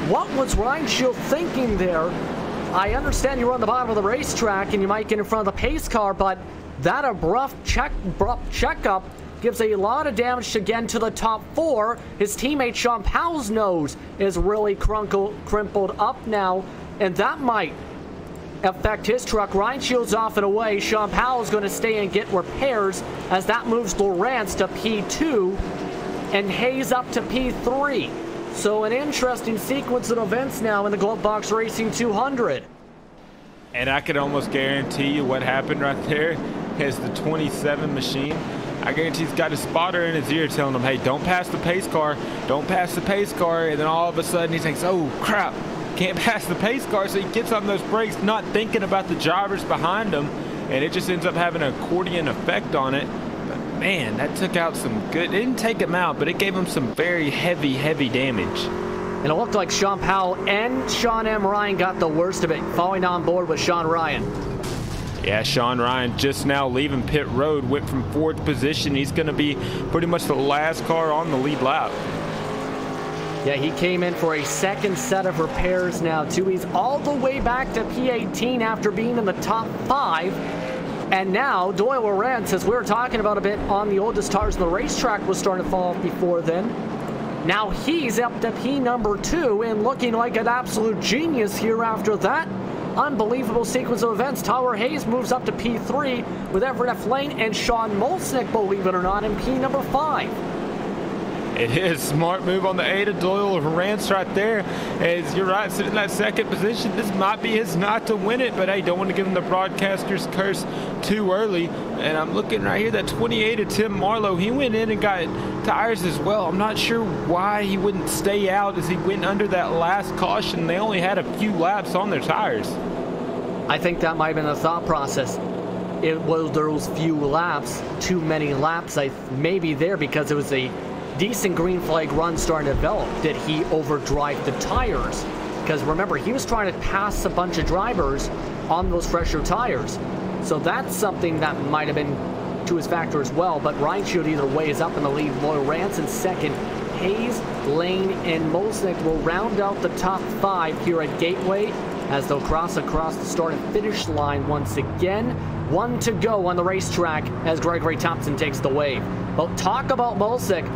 What was Reinschel thinking there? I understand you're on the bottom of the racetrack and you might get in front of the pace car, but that abrupt checkup gives a lot of damage again to the top four. His teammate Sean Powell's nose is really crimpled up now, and that might affect his truck. Reinschel's off and away. Sean Powell's going to stay and get repairs as that moves Lowrance to P2 and Hayes up to P3. So an interesting sequence of events now in the Glove Box Racing 200. And I could almost guarantee you what happened right there is the 27 machine. I guarantee he's got a spotter in his ear telling him, hey, don't pass the pace car, don't pass the pace car. And then all of a sudden he thinks, oh, crap, can't pass the pace car. So he gets on those brakes, not thinking about the drivers behind him. And it just ends up having an accordion effect on it. But, man, that took out some good, it didn't take him out, but it gave him some very heavy damage. And it looked like Sean Powell and Sean M. Ryan got the worst of it, falling on board with Sean Ryan. Yeah, Sean Ryan just now leaving pit road, went from 4th position. He's going to be pretty much the last car on the lead lap. Yeah, he came in for a second set of repairs now, too. He's all the way back to P18 after being in the top 5. And now, Doyle Lowrance, as we were talking about a bit on the oldest tires on the racetrack, was starting to fall off before then. Now he's up to P number 2 and looking like an absolute genius here after that unbelievable sequence of events. Tyler Hayes moves up to P3 with Everett F. Lane and Sean Molsnick, believe it or not, in P number 5. It is smart move on the A to Doyle Lowrance right there. As you're right, sitting in that second position, this might be his night to win it, but hey, don't want to give him the broadcaster's curse too early. And I'm looking right here, that 28 of Tim Marlowe, he went in and got tires as well. I'm not sure why he wouldn't stay out as he went under that last caution. They only had a few laps on their tires. I think that might have been the thought process. It was those few laps, too many laps, maybe there because it was a decent green flag run starting to develop. Did he overdrive the tires? Because remember, he was trying to pass a bunch of drivers on those fresher tires. So that's something that might have been to his factor as well. But Reinschel either way is up in the lead. Lowrance in second. Hayes, Lane, and Molsnick will round out the top 5 here at Gateway as they'll cross across the start and finish line once again. 1 to go on the racetrack as Gregory Thompson takes the wave. But talk about Molsnick.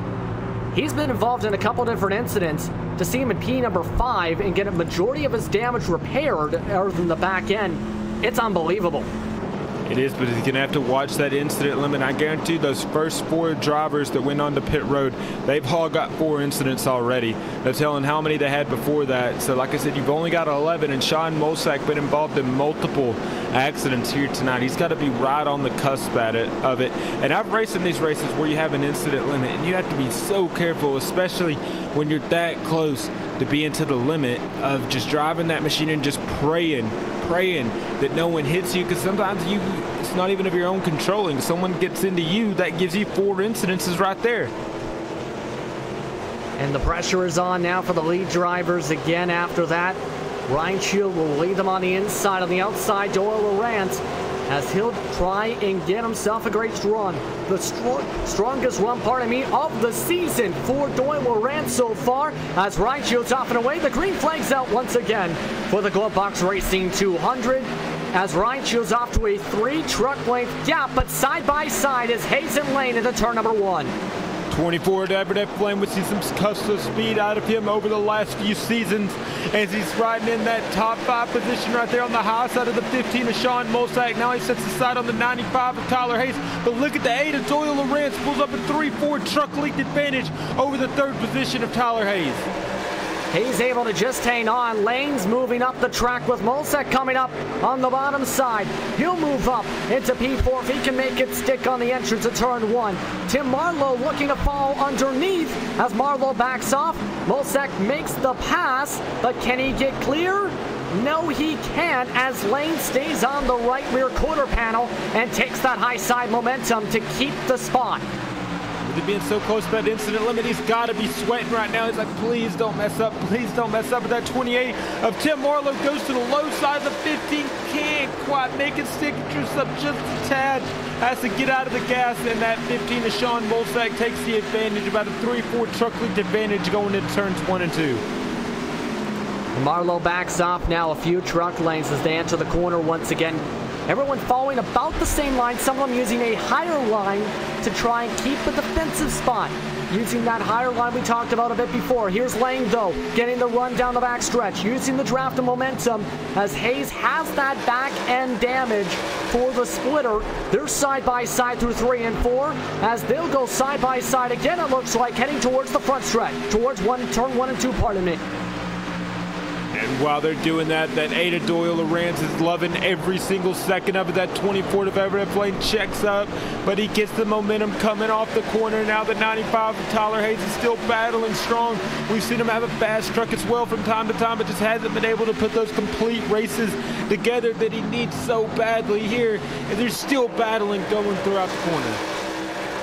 He's been involved in a couple different incidents. To see him in P number 5 and get a majority of his damage repaired other than the back end, it's unbelievable. It is, but he's going to have to watch that incident limit. I guarantee those first 4 drivers that went onto pit road, they've all got 4 incidents already. They're telling how many they had before that. So like I said, you've only got 11, and Sean Molsnick been involved in multiple accidents here tonight. He's got to be right on the cusp of it. And I've raced in these races where you have an incident limit, and you have to be so careful, especially when you're that close to being to the limit of just driving that machine and just praying that no one hits you, because sometimes it's not even of your own controlling. Someone gets into you, that gives you 4 incidences right there. And the pressure is on now for the lead drivers again after that. Reinschel will lead them on the inside. On the outside, Doyle Lowrance as he'll try and get himself a great run. The strongest run, of the season for Doyle Lawrence so far, as Ryan Shields off and away. The green flag's out once again for the Glove Box Racing 200. As Ryan Shields off to a 3-truck length gap, but side by side is Hayes and Lane into turn number 1. 24 to Everett F. Lane. We see some custom speed out of him over the last few seasons as he's riding in that top 5 position right there on the high side of the 15 of Sean Mulsack. Now he sets aside on the 95 of Tyler Hayes. But look at the 8 of Doyle Lawrence. Pulls up a 3-4 truck length advantage over the 3rd position of Tyler Hayes. Hayes able to just hang on. Lane's moving up the track with Mulsack coming up on the bottom side. He'll move up into P4 if he can make it stick on the entrance of turn 1. Tim Marlowe looking to fall underneath as Marlowe backs off. Mulsack makes the pass, but can he get clear? No, he can't, as Lane stays on the right rear quarter panel and takes that high side momentum to keep the spot. With it being so close to that incident limit, he's got to be sweating right now. He's like, please don't mess up. Please don't mess up. But that 28 of Tim Marlowe goes to the low side of the 15. Can't quite make it stick. Just up just a tad. Has to get out of the gas. And that 15 of Sean Mulsack takes the advantage. About a 3-4 truck length advantage going into turns 1 and 2. Marlowe backs off now a few truck lengths as they enter the corner once again. Everyone following about the same line, some of them using a higher line to try and keep a defensive spot. Using that higher line we talked about a bit before. Here's Lane, though, getting the run down the back stretch, using the draft and momentum as Hayes has that back end damage for the splitter. They're side by side through 3 and 4 as they'll go side by side again, it looks like, heading towards the front stretch, towards turn 1 and 2, pardon me. And while they're doing that, that 8 of Doyle Lawrence is loving every single second of it. That 24 of Everett F. Lane checks up, but he gets the momentum coming off the corner. Now the 95 of Tyler Hayes is still battling strong. We've seen him have a fast truck as well from time to time, but just hasn't been able to put those complete races together that he needs so badly here. And they're still battling going throughout the corner.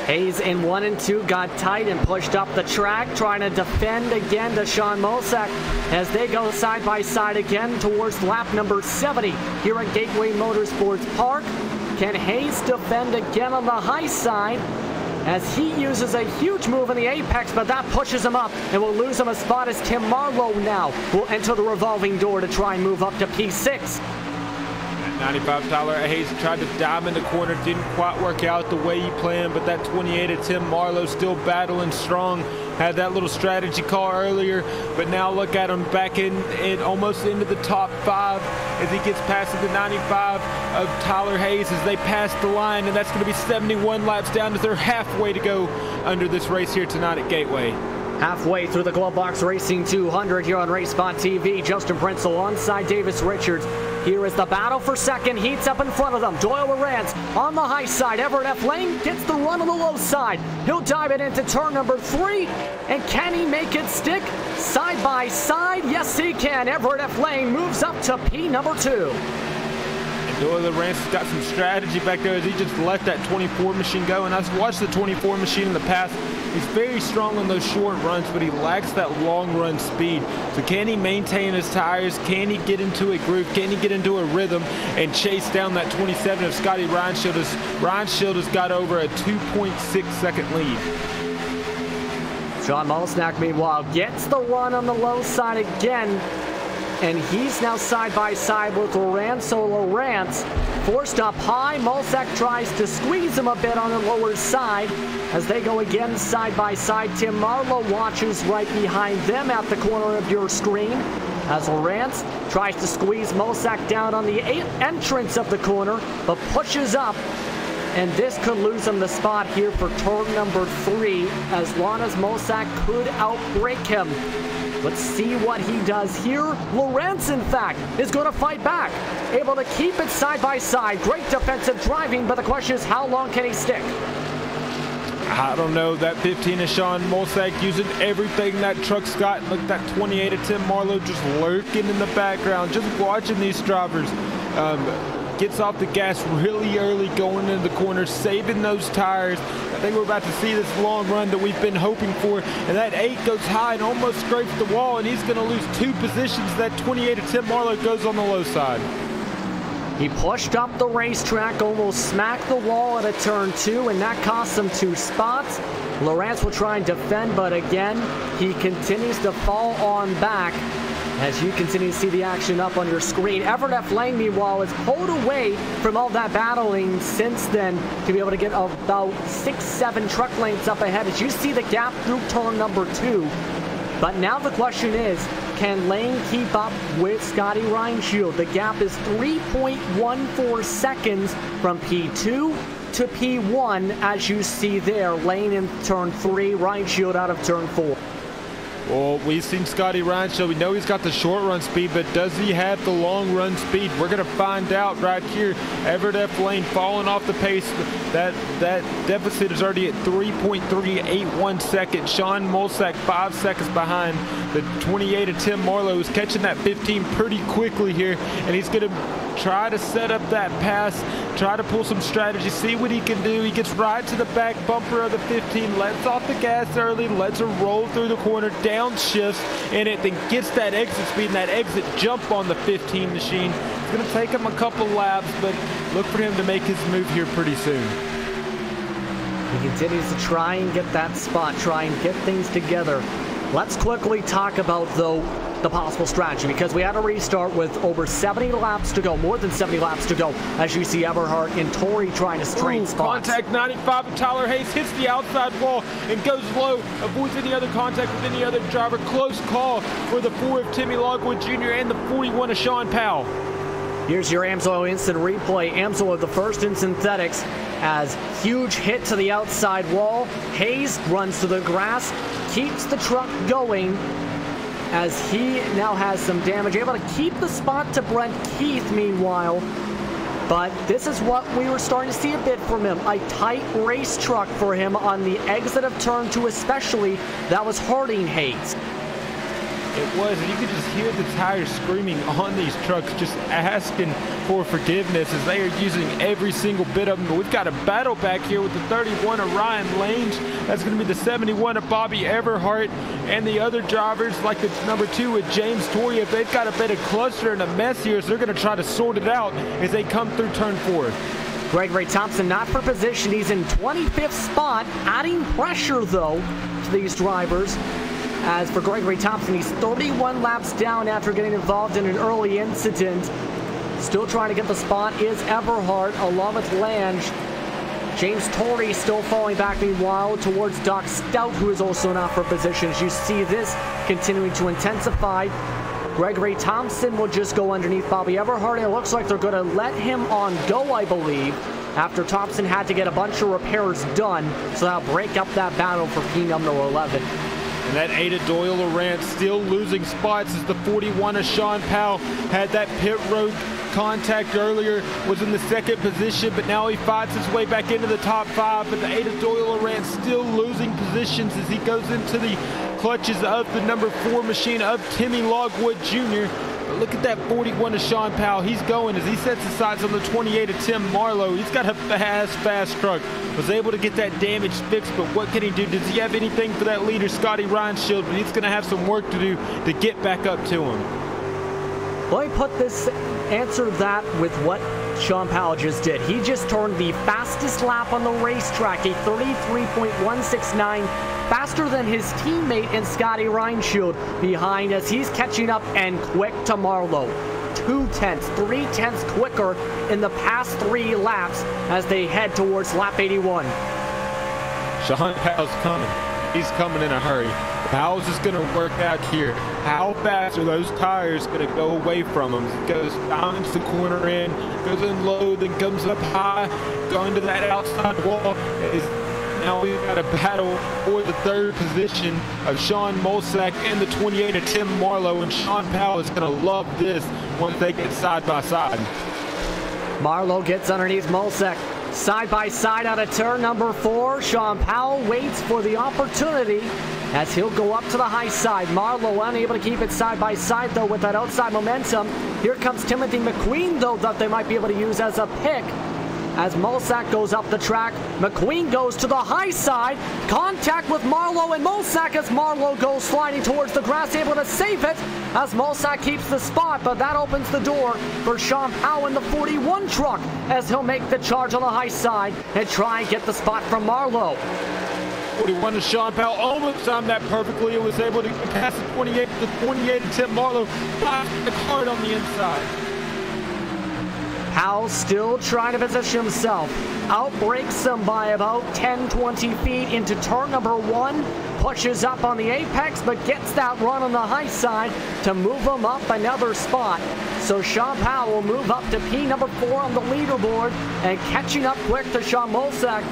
Hayes in 1 and 2 got tight and pushed up the track, trying to defend again to Sean Mulsack as they go side by side again towards lap number 70 here at Gateway Motorsports Park. Can Hayes defend again on the high side as he uses a huge move in the apex, but that pushes him up and will lose him a spot as Tim Marlowe now will enter the revolving door to try and move up to P6. 95 Tyler Hayes tried to dive in the corner, didn't quite work out the way he planned, but that 28 of Tim Marlowe still battling strong. Had that little strategy call earlier, but now look at him back in almost into the top 5 as he gets past the 95 of Tyler Hayes as they pass the line, and that's going to be 71 laps down as they're halfway to go under this race here tonight at Gateway. Halfway through the Glove Box Racing 200 here on RaceSpotTV. Justin Prince alongside Davis Richards. Here is the battle for second. Heats up in front of them. Doyle Lawrence on the high side. Everett F. Lane gets the run on the low side. He'll dive it into turn number 3. And can he make it stick side by side? Yes, he can. Everett F. Lane moves up to P number 2. Doyle Lawrence has got some strategy back there as he just let that 24 machine go. And I've watched the 24 machine in the past. He's very strong on those short runs, but he lacks that long run speed. So can he maintain his tires? Can he get into a groove? Can he get into a rhythm and chase down that 27 of Scotty Reinschild? Reinschild has got over a 2.6 second lead. Sean Mulsack, meanwhile, gets the run on the low side again. And he's now side by side with Lawrence. So Lawrence forced up high. Mulsack tries to squeeze him a bit on the lower side as they go again side by side. Tim Marlowe watches right behind them at the corner of your screen as Lawrence tries to squeeze Mulsack down on the entrance of the corner, but pushes up. And this could lose him the spot here for turn number 3 as long as Mulsack could outbrake him. Let's see what he does here. Lawrence, in fact, is going to fight back. Able to keep it side by side. Great defensive driving, but the question is how long can he stick? I don't know. That 15 of Sean Mulsack using everything that truck's got. Look, that 28 of Tim Marlowe just lurking in the background. Just watching these drivers. Gets off the gas really early going into the corner, saving those tires. I think we're about to see this long run that we've been hoping for. And that 8 goes high and almost scrapes the wall, and he's going to lose 2 positions. That 28 of Tim Marlowe goes on the low side. He pushed up the racetrack, almost smacked the wall at a turn 2, and that cost him 2 spots. Lawrence will try and defend, but again, he continues to fall on back. As you continue to see the action up on your screen, Everett F. Lane, meanwhile, is pulled away from all that battling since then to be able to get about 6-7 truck lengths up ahead as you see the gap through turn number 2. But now the question is, can Lane keep up with Scotty Reinshield? The gap is 3.14 seconds from P2 to P1, as you see there. Lane in turn 3, Reinshield out of turn 4. Well, we've seen Scotty Reinshield. We know he's got the short run speed, but does he have the long run speed? We're going to find out right here. Everett F. Lane falling off the pace. That deficit is already at 3.381 seconds. Sean Mulsack 5 seconds behind. The 28 of Tim Marlowe is catching that 15 pretty quickly here, and he's going to try to set up that pass, try to pull some strategy, see what he can do. He gets right to the back bumper of the 15, lets off the gas early, lets her roll through the corner, downshifts in it, then gets that exit speed and that exit jump on the 15 machine. It's going to take him a couple laps, but look for him to make his move here pretty soon. He continues to try and get that spot, try and get things together. Let's quickly talk about, though, the possible strategy, because we had a restart with over 70 laps to go, more than 70 laps to go, as you see Everhart and Torrey trying to straight spots. Contact 95 of Tyler Hayes, hits the outside wall and goes low, avoids any other contact with any other driver. Close call for the 4 of Timmy Logwood Jr. and the 41 of Sean Powell. Here's your AMSOIL instant replay. AMSOIL with the first in synthetics, as huge hit to the outside wall. Hayes runs to the grass, keeps the truck going, as he now has some damage, able to keep the spot to Brent Keith meanwhile. But this is what we were starting to see a bit from him. A tight race truck for him on the exit of turn 2 especially. That was hurting Hayes. It was, and you could just hear the tires screaming on these trucks, just asking for forgiveness as they are using every single bit of them. But we've got a battle back here with the 31 of Ryan Lange. That's going to be the 71 of Bobby Everhart, and the other drivers, like the number 2 with James Torrey. If they've got a bit of cluster and a mess here, so they're going to try to sort it out as they come through turn 4. Gregory Thompson not for position. He's in 25th spot, adding pressure, though, to these drivers. As for Gregory Thompson, he's 31 laps down after getting involved in an early incident. Still trying to get the spot is Everhart along with Lange. James Torrey still falling back meanwhile towards Doc Stout, who is also not for position. As you see this continuing to intensify. Gregory Thompson will just go underneath Bobby Everhart, and it looks like they're going to let him on go, I believe, after Thompson had to get a bunch of repairs done. So that'll break up that battle for P number 11. And that 8 of Doyle Lawrence still losing spots as the 41 of Sean Powell had that pit road contact earlier, was in the 2nd position, but now he fights his way back into the top 5. But the 8 of Doyle Lawrence still losing positions as he goes into the clutches of the number 4 machine of Timmy Logwood Jr. But look at that 41 of Sean Powell. He's going as he sets his sights on the 28 of Tim Marlowe. He's got a fast truck. Was able to get that damage fixed, but what can he do? Does he have anything for that leader, Scotty Reinshield? But he's going to have some work to do to get back up to him. Let me answer that with what Sean Powell just did. He just turned the fastest lap on the racetrack, a 33.169, faster than his teammate and Scotty Reinshield behind, as he's catching up and quick to Marlowe. 0.2, 0.3 quicker in the past 3 laps as they head towards lap 81. Sean Powell's coming. He's coming in a hurry. Powell's just going to work out here. How fast are those tires going to go away from him? He goes down into the corner in, goes in low, then comes up high, going to that outside wall. Now we've got a battle for the 3rd position of Sean Mulsack and the 28 of Tim Marlowe, and Sean Powell is going to love this once they get side by side. Marlowe gets underneath Mulsack. Side by side out of turn number 4. Sean Powell waits for the opportunity as he'll go up to the high side. Marlowe unable to keep it side by side, though, with that outside momentum. Here comes Timothy McQueen, though, that they might be able to use as a pick, as Mulsack goes up the track. McQueen goes to the high side. Contact with Marlowe and Mulsack as Marlowe goes sliding towards the grass, able to save it as Mulsack keeps the spot, but that opens the door for Sean Powell in the 41 truck as he'll make the charge on the high side and try and get the spot from Marlowe. 41 to Sean Powell, almost timed that perfectly. It was able to pass the 28 attempt. Marlowe the card on the inside. Powell still trying to position himself. Outbreaks him by about 10-20 feet into turn number 1. Pushes up on the apex, but gets that run on the high side to move him up another spot. So Sean Powell will move up to P number 4 on the leaderboard and catching up quick to Sean Mulsack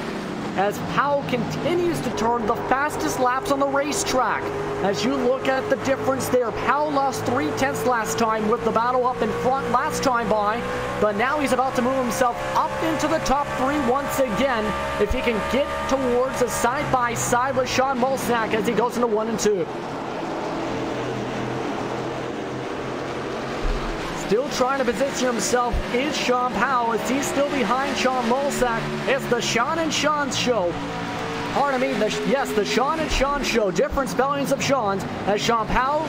as Powell continues to turn the fastest laps on the racetrack. As you look at the difference there, Powell lost 3/10 last time with the battle up in front last time by, but now he's about to move himself up into the top 3 once again if he can get towards a side-by-side with Sean Mulsack as he goes into 1 and 2. Still trying to position himself is Sean Powell as he's still behind Sean Mulsack. It's the Sean and Sean show. Pardon me, the Sean and Sean show. Different spellings of Sean's as Sean Powell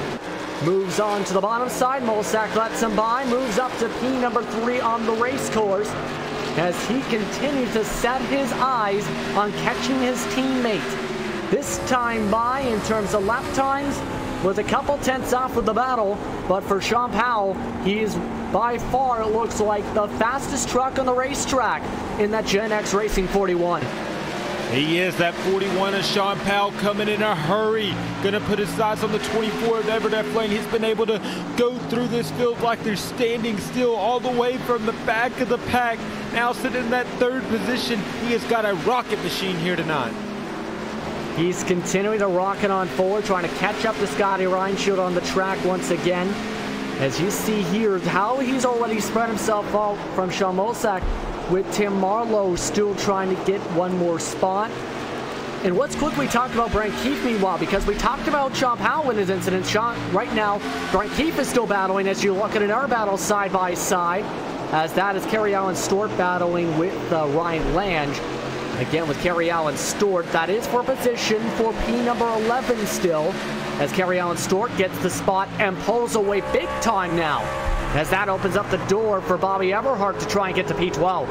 moves on to the bottom side. Mulsack lets him by, moves up to P number 3 on the race course as he continues to set his eyes on catching his teammate. This time by, in terms of lap times, with a couple tenths off of the battle, but for Sean Powell, he is by far, it looks like, the fastest truck on the racetrack in that Gen X Racing 41. He is. That 41 of Sean Powell coming in a hurry. Gonna put his sights on the 24 of Everdef Lane. He's been able to go through this field like they're standing still all the way from the back of the pack. Now sitting in that 3rd position. He has got a rocket machine here tonight. He's continuing to rocket on forward, trying to catch up to Scotty Reinshield on the track once again. As you see here, how he's already spread himself out from Sean Mulsack, with Tim Marlowe still trying to get one more spot. And let's quickly talk about Brent Keefe meanwhile, because we talked about Sean Powell in his incident. Right now, Brent Keefe is still battling as you look at another battle side by side, as that is Kerry Allen Stewart battling with Ryan Lange. Again, with Kerry Allen Stewart, that is for position for P number 11 still, as Kerry Allen Stewart gets the spot and pulls away big time now, as that opens up the door for Bobby Everhart to try and get to P12.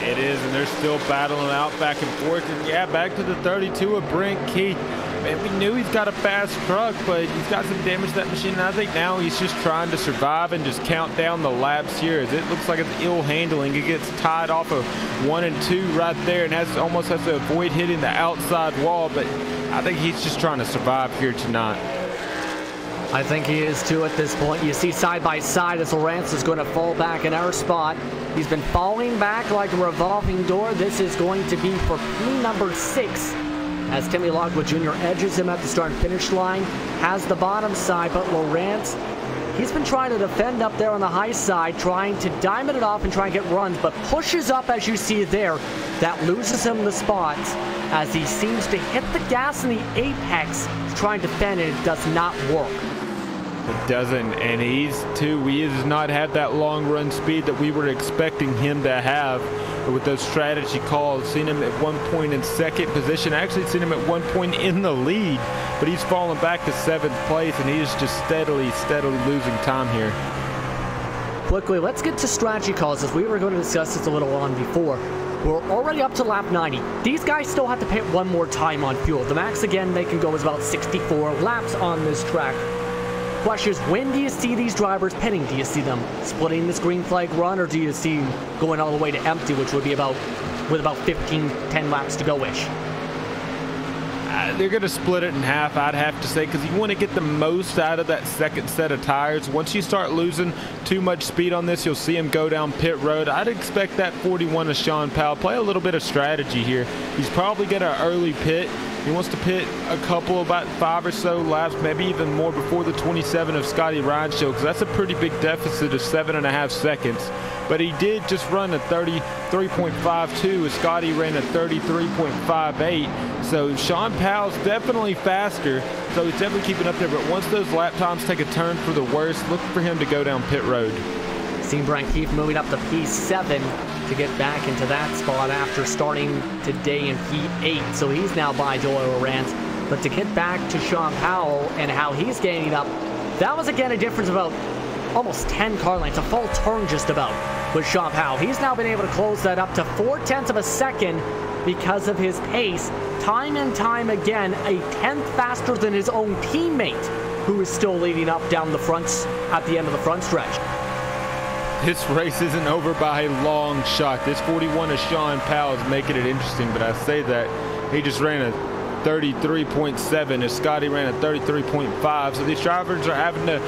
It is, and they're still battling out back and forth. And yeah, back to the 32 of Brent Keefe. Man, we knew he's got a fast truck, but he's got some damage to that machine. And I think now he's just trying to survive and just count down the laps here. As it looks like it's ill handling. He gets tied off of 1 and 2 right there and almost has to avoid hitting the outside wall. But I think he's just trying to survive here tonight. I think he is too at this point. You see side by side as Lawrence is going to fall back in our spot. He's been falling back like a revolving door. This is going to be for P number 6. As Timmy Lockwood Jr. edges him at the start and finish line, has the bottom side, but Lawrence, he's been trying to defend up there on the high side, trying to diamond it off and try and get runs, but pushes up as you see there. That loses him the spots as he seems to hit the gas in the apex, trying to defend it. It does not work. It doesn't, and he does not have that long run speed that we were expecting him to have with those strategy calls. Seen him at one point in 2nd position, actually seen him at one point in the lead, but he's fallen back to 7th place, and he is just steadily losing time here. Quickly, let's get to strategy calls, as we were going to discuss this a little on before. We're already up to lap 90. These guys still have to pit one more time on fuel. The max, again, they can go is about 64 laps on this track. Question is, when do you see these drivers pitting? Do you see them splitting this green flag run, or do you see them going all the way to empty, which would be with about 10 laps to go-ish? They're going to split it in half, I'd have to say, because you want to get the most out of that 2nd set of tires. Once you start losing too much speed on this, you'll see him go down pit road. I'd expect that 41 of Sean Powell play a little bit of strategy here. He's probably got an early pit. He wants to pit a couple, about 5 or so laps, maybe even more before the 27 of Scotty Reinshield, because that's a pretty big deficit of 7.5 seconds. But he did just run a 33.52 as Scotty ran a 33.58. So Sean Powell's definitely faster, so he's definitely keeping up there. But once those lap times take a turn for the worse, look for him to go down pit road. Seen Brent Keefe moving up to P7 to get back into that spot after starting today in P8. So he's now by Doyle Rance. But to get back to Sean Powell and how he's gaining up, that was again a difference of about almost 10 car lengths, a full turn just about with Sean Powell. He's now been able to close that up to 0.4 of a second because of his pace. Time and time again, a 10th faster than his own teammate, who is still leading up down the fronts at the end of the front stretch. This race isn't over by a long shot. This 41 of Sean Powell is making it interesting, but I say that he just ran a 33.7 as Scotty ran a 33.5. So these drivers are having to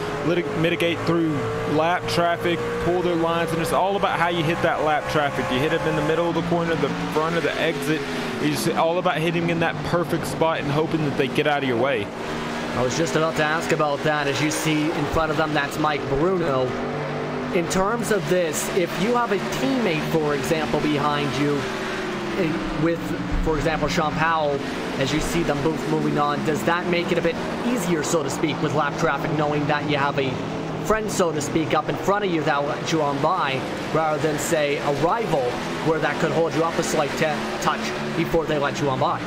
mitigate through lap traffic, pull their lines, and it's all about how you hit that lap traffic. You hit them in the middle of the corner, the front of the exit. It's all about hitting in that perfect spot and hoping that they get out of your way. I was just about to ask about that. As you see in front of them, that's Mike Bruno. In terms of this, if you have a teammate, for example, behind you with, for example, Sean Powell, as you see them both moving on, does that make it a bit easier, so to speak, with lap traffic, knowing that you have a friend, so to speak, up in front of you that will let you on by, rather than, say, a rival where that could hold you up a slight touch before they let you on by?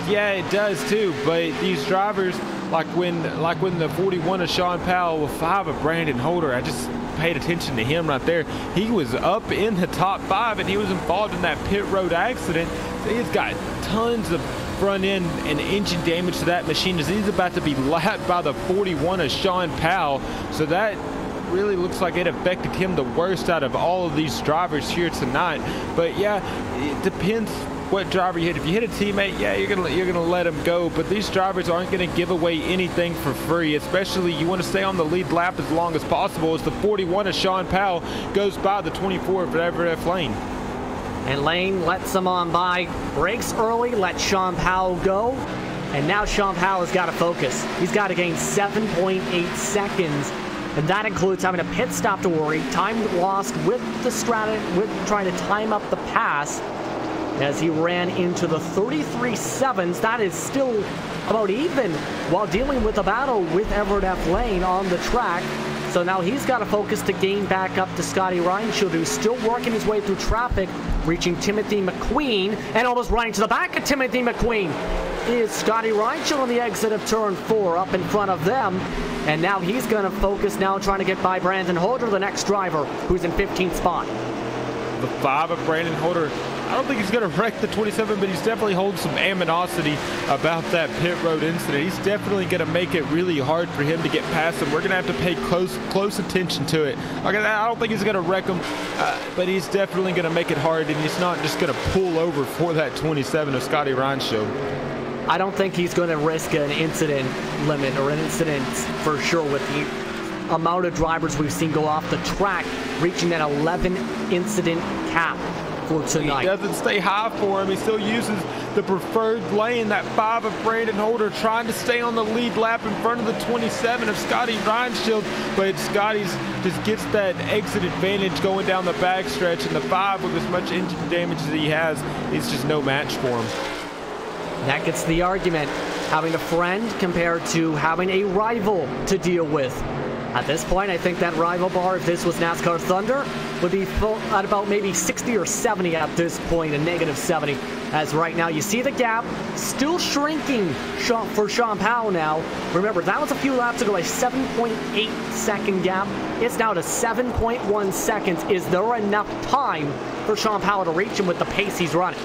Yeah, it does too, but these drivers, like when the 41 of Sean Powell with 5 of Brandon Holder, I just paid attention to him right there. He was up in the top 5 and he was involved in that pit road accident. So he's got tons of front end and engine damage to that machine as he's about to be lapped by the 41 of Sean Powell. So that really looks like it affected him the worst out of all of these drivers here tonight. But yeah, it depends what driver you hit. If you hit a teammate, yeah, you're gonna let him go. But these drivers aren't gonna give away anything for free. Especially you want to stay on the lead lap as long as possible. As the 41 of Sean Powell goes by the 24 of Everett Lane. And Lane lets him on by, brakes early, lets Sean Powell go. And now Sean Powell has got to focus. He's got to gain 7.8 seconds. And that includes having a pit stop to worry, time lost with trying to time up the pass as he ran into the 33.7s. That is still about even while dealing with a battle with Everett F. Lane on the track. So now he's got to focus to gain back up to Scotty Reinschild, who's still working his way through traffic, reaching Timothy McQueen, and almost running to the back of Timothy McQueen is Scotty Reinschild on the exit of turn 4 up in front of them. And now he's going to focus now trying to get by Brandon Holder, the next driver, who's in 15th spot. The 5 of Brandon Holder, I don't think he's going to wreck the 27, but he's definitely holding some animosity about that pit road incident. He's definitely going to make it really hard for him to get past him. We're going to have to pay close attention to it. I don't think he's going to wreck him, but he's definitely going to make it hard, and he's not just going to pull over for that 27 of Scotty Reinschild. I don't think he's going to risk an incident limit or an incident for sure with the amount of drivers we've seen go off the track, reaching that 11 incident cap for tonight. He doesn't stay high for him. He still uses the preferred lane, that 5 of Brandon Holder, trying to stay on the lead lap in front of the 27 of Scotty Reinschild, but Scotty's just gets that exit advantage going down the backstretch, and the 5 with as much engine damage as he has is just no match for him. That gets the argument, having a friend compared to having a rival to deal with. At this point, I think that rival bar, if this was NASCAR Thunder, would be full at about maybe 60 or 70 at this point, a negative 70. As right now, you see the gap still shrinking for Sean Powell now. Remember, that was a few laps ago, a 7.8 second gap. It's now to 7.1 seconds. Is there enough time for Sean Powell to reach him with the pace he's running?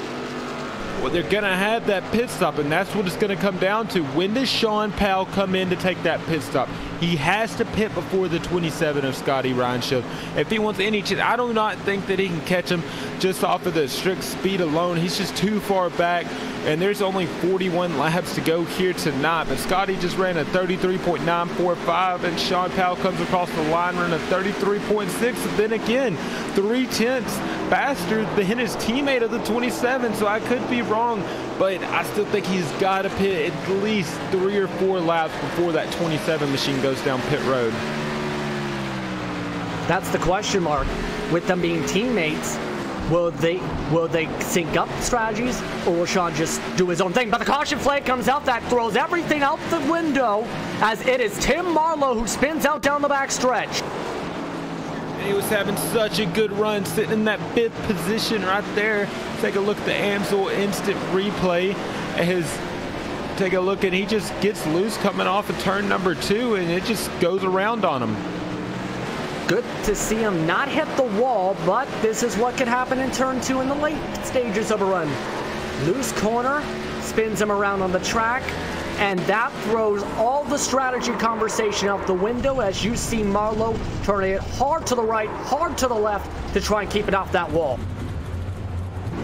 Well, they're going to have that pit stop, and that's what it's going to come down to. When does Sean Powell come in to take that pit stop? He has to pit before the 27 of Scotty Reinschild. If he wants any chance, I do not think that he can catch him just off of the strict speed alone. He's just too far back, and there's only 41 laps to go here tonight. But Scotty just ran a 33.945, and Sean Powell comes across the line running a 33.6. And then again, 0.3 faster than his teammate of the 27. So I could be wrong, but I still think he's got to pit at least 3 or 4 laps before that 27 machine goes down pit road. That's the question mark. With them being teammates, will they sync up strategies, or will Sean just do his own thing? But the caution flag comes out. That throws everything out the window, as it is Tim Marlowe who spins out down the backstretch. He was having such a good run, sitting in that 5th position right there. Take a look at the Amstel instant replay. Take a look, and he just gets loose coming off of turn number 2, and it just goes around on him. Good to see him not hit the wall, but this is what could happen in turn 2 in the late stages of a run. Loose corner, spins him around on the track, and that throws all the strategy conversation out the window as you see Marlowe turning it hard to the right, hard to the left to try and keep it off that wall.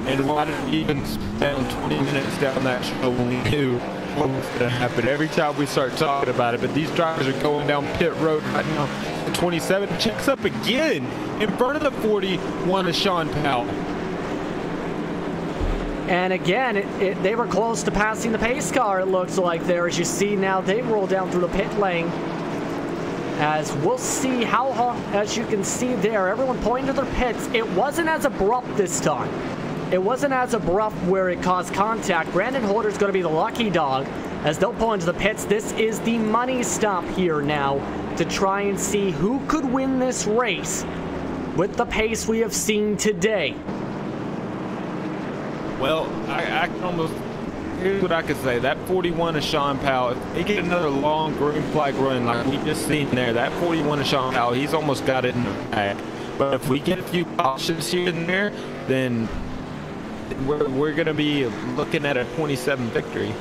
And why did he even spend 20 minutes down that show when we knew what was going to happen? Every time we start talking about it, but these drivers are going down pit road right now. The 27 checks up again in front of the 41 of Sean Powell. And again, they were close to passing the pace car, it looks like there. As you see now, they roll down through the pit lane. As we'll see how, as you can see there, everyone pointing to their pits. It wasn't as abrupt this time. It wasn't as abrupt where it caused contact. Brandon Holder's going to be the lucky dog as they'll pull into the pits. This is the money stop here now to try and see who could win this race with the pace we have seen today. Well, I can almost, here's what I could say. That 41 of Sean Powell, if they get another long green flag run like we just seen there, that 41 of Sean Powell, he's almost got it in the bag. But if we get a few cautions here and there, then we're going to be looking at a 27 victory.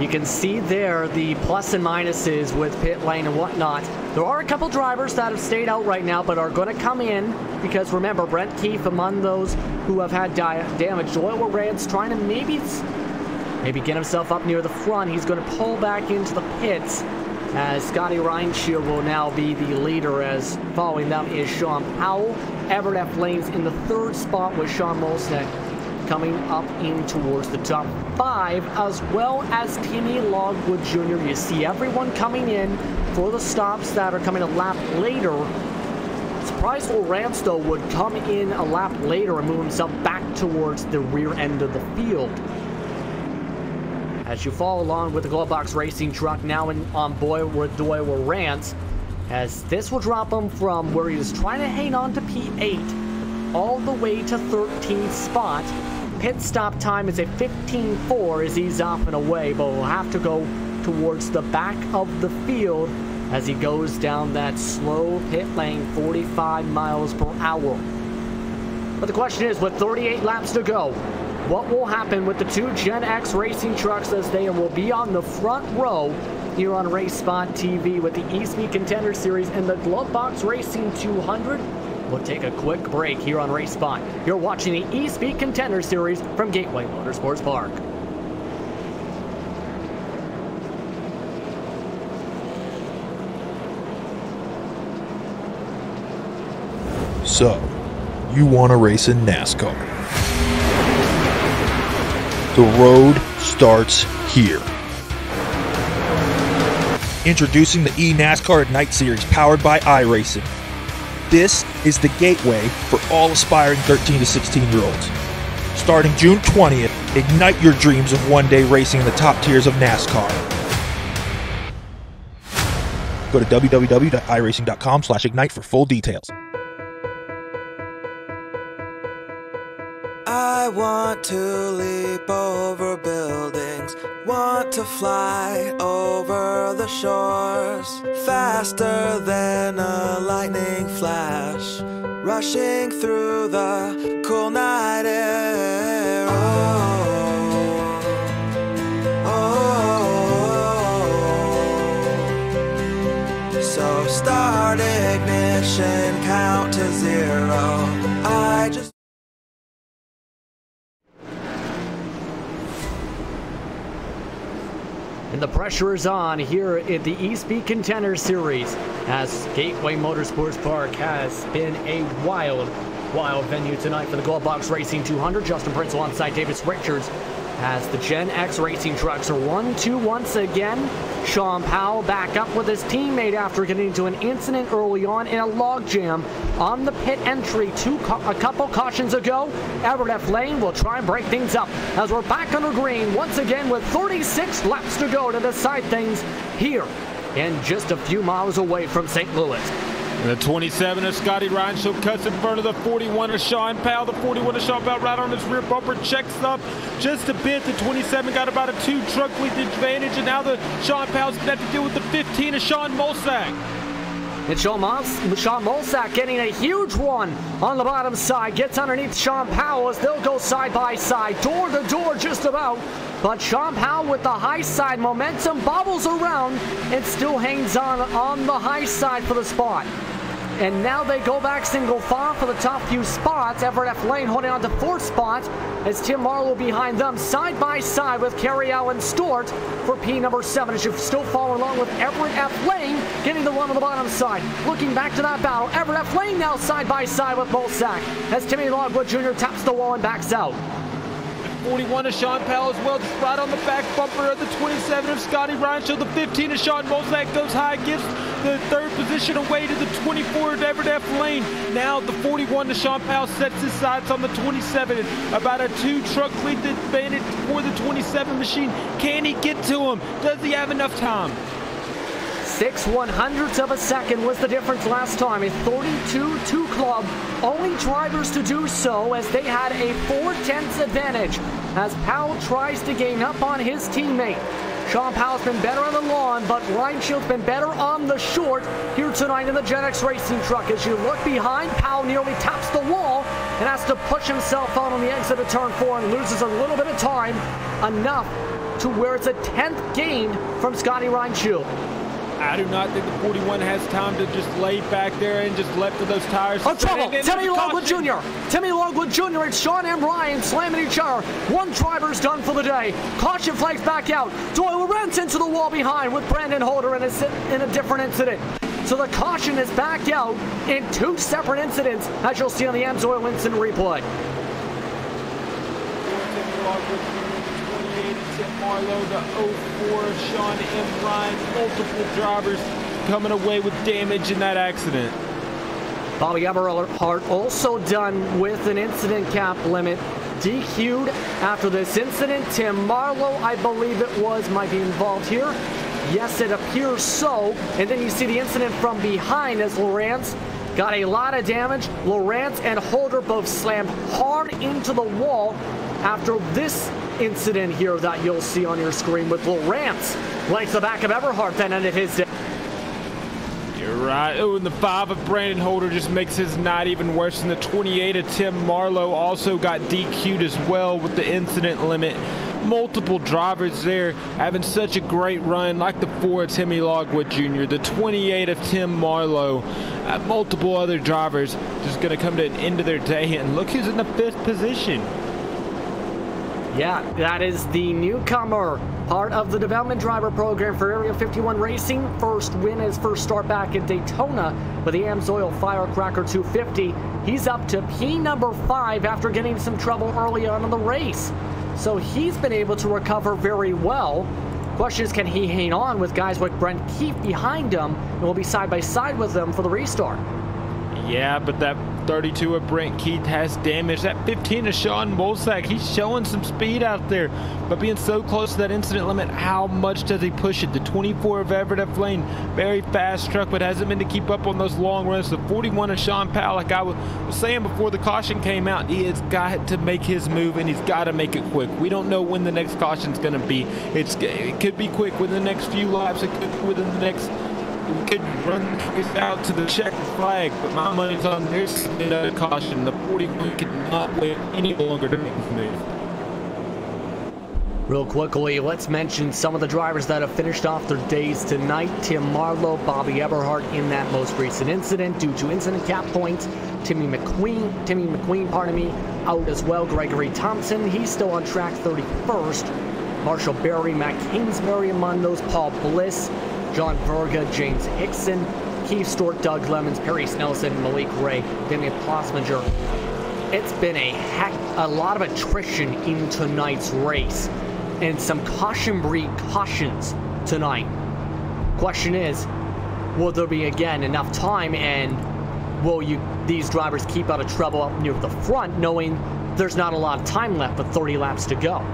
You can see there the plus and minuses with pit lane and whatnot. There are a couple drivers that have stayed out right now but are going to come in because remember, Brent Keefe among those who have had damage. Doyle Lorenz trying to maybe get himself up near the front. He's going to pull back into the pits as Scotty Reinshield will now be the leader, as following them is Sean Powell. Everett F. Lane's in the 3rd spot with Sean Molsneck coming up in towards the top 5, as well as Timmy Logwood Jr. You see everyone coming in for the stops that are coming a lap later. Surprised Lorenz, though, would come in a lap later and move himself back towards the rear end of the field. As you follow along with the glove box racing truck now on board with Doyle Lorenz, as this will drop him from where he was trying to hang on to P8 all the way to 13th spot. Pit stop time is a 15.4 as he's off and away, but will have to go towards the back of the field as he goes down that slow pit lane, 45 miles per hour. But the question is, with 38 laps to go, what will happen with the 2 Gen X racing trucks as they will be on the front row here on RaceSpotTV with the Espeed Contender Series and the Glove Box Racing 200? We'll take a quick break here on RaceSpot. You're watching the Espeed Contender Series from Gateway Motorsports Park. So, you want to race in NASCAR. The road starts here. Introducing the eNASCAR Ignite Series powered by iRacing. This is the gateway for all aspiring 13 to 16-year-olds. Starting June 20th, ignite your dreams of one day racing in the top tiers of NASCAR. Go to www.iracing.com/ignite for full details. I want to leap over buildings, want to fly over the shores, faster than a lightning flash, rushing through the cool night air. So start ignition, count to 0. I just And the pressure is on here at the Espeed Contender Series as Gateway Motorsports Park has been a wild venue tonight for the Glove Box Racing 200. Justin Prince alongside Davis Richards as the Gen X racing trucks are 1-2 once again. Sean Powell back up with his teammate after getting into an incident early on in a logjam on the pit entry a couple cautions ago. Everett F. Lane will try and break things up as we're back under green once again with 36 laps to go to decide things here and just a few miles away from St. Louis. The 27 of Scotty Reinshield cuts in front of the 41 of Sean Powell. The 41 of Sean Powell right on his rear bumper, checks up just a bit. The 27 got about a 2-truck length advantage, and now the Sean Powell's going to have to deal with the 15 of Sean Mulsack. And Sean Mulsack getting a huge one on the bottom side. Gets underneath Sean Powell as they'll go side by side, door to door just about. But Sean Powell with the high side momentum bobbles around and still hangs on the high side for the spot. And now they go back single file for the top few spots. Everett F. Lane holding on to 4th spot as Tim Marlowe behind them side by side with Kerry Allen Stewart for P number 7. As you still follow along with Everett F. Lane getting the run on the bottom side. Looking back to that battle, Everett F. Lane now side by side with Mulsack as Timmy Logwood Jr. taps the wall and backs out. 41 of Sean Powell as well, just right on the back bumper of the 27 of Scotty Reinshield. The 15 of Sean Mulsack goes high, gives the 3rd position away to the 24 of Everett F. Lane. Now the 41 of Sean Powell sets his sights on the 27. About a 2-truck length advantage for the 27 machine. Can he get to him? Does he have enough time? 6/100ths of a second was the difference last time. A 32-2 club, only drivers to do so as they had a 4/10 advantage as Powell tries to gain up on his teammate. Sean Powell's been better on the lawn, but Reinshield's been better on the short here tonight in the Gen X racing truck. As you look behind, Powell nearly taps the wall and has to push himself out on the exit of turn 4 and loses a little bit of time, enough to where it's a 10th gain from Scotty Reinshield. I do not think the 41 has time to just lay back there and just let for those tires. Oh, trouble! Timmy Logwood Jr. Timmy Logwood Jr. and Sean M. Ryan slamming each other. One driver's done for the day. Caution flags back out. Doyle Lawrence into the wall behind with Brandon Holder in a different incident. So the caution is back out in 2 separate incidents, as you'll see on the AMSOIL incident replay. Tim Marlowe, the 04 of Sean M. Ryan, multiple drivers coming away with damage in that accident. Bobby Eberhart also done with an incident cap limit. DQ'd after this incident. Tim Marlowe, I believe it was, might be involved here. Yes, it appears so. And then you see the incident from behind as Lawrence got a lot of damage. Lawrence and Holder both slammed hard into the wall after this incident here that you'll see on your screen with Lawrence like the back of Eberhart that ended his day. You're right. Oh, and the 5 of Brandon Holder just makes his night even worse. And the 28 of Tim Marlowe also got DQ'd as well with the incident limit. Multiple drivers there having such a great run, like the 4 of Timmy Logwood Jr., the 28 of Tim Marlowe, multiple other drivers just going to come to an end of their day. And look who's in the 5th position. Yeah, that is the newcomer, part of the development driver program for Area 51 Racing. First win his first start back at Daytona with the AMSOIL Firecracker 250. He's up to P number 5 after getting some trouble early on in the race. So he's been able to recover very well. Question is, can he hang on with guys like Brent Keefe behind him and will be side by side with them for the restart? Yeah, but that 32 of Brent Keith has damage. That 15 of Sean Mulsack, he's showing some speed out there. But being so close to that incident limit, how much does he push it? The 24 of Everett F. Lane, very fast truck, but hasn't been to keep up on those long runs. The 41 of Sean Powell, like I was saying before the caution came out, he has got to make his move, and he's got to make it quick. We don't know when the next caution's going to be. It could be quick within the next few laps. It could be within the next... We could run this out to the check flag, but my money's on this caution. The 41 cannot wait any longer to make this move. Real quickly, let's mention some of the drivers that have finished off their days tonight. Tim Marlowe, Bobby Eberhart in that most recent incident due to incident cap points. Timmy McQueen, pardon me, out as well. Gregory Thompson, he's still on track 31st. Marshall Berry, Matt Kingsbury among those. Paul Bliss, John Verga, James Hickson, Keith Stewart, Doug Lemons, Perry Snelson, Malik Ray, Damian Plossmanger. It's been a lot of attrition in tonight's race and some caution breed cautions tonight. Question is, will there be again enough time, and will these drivers keep out of trouble up near the front knowing there's not a lot of time left but 30 laps to go?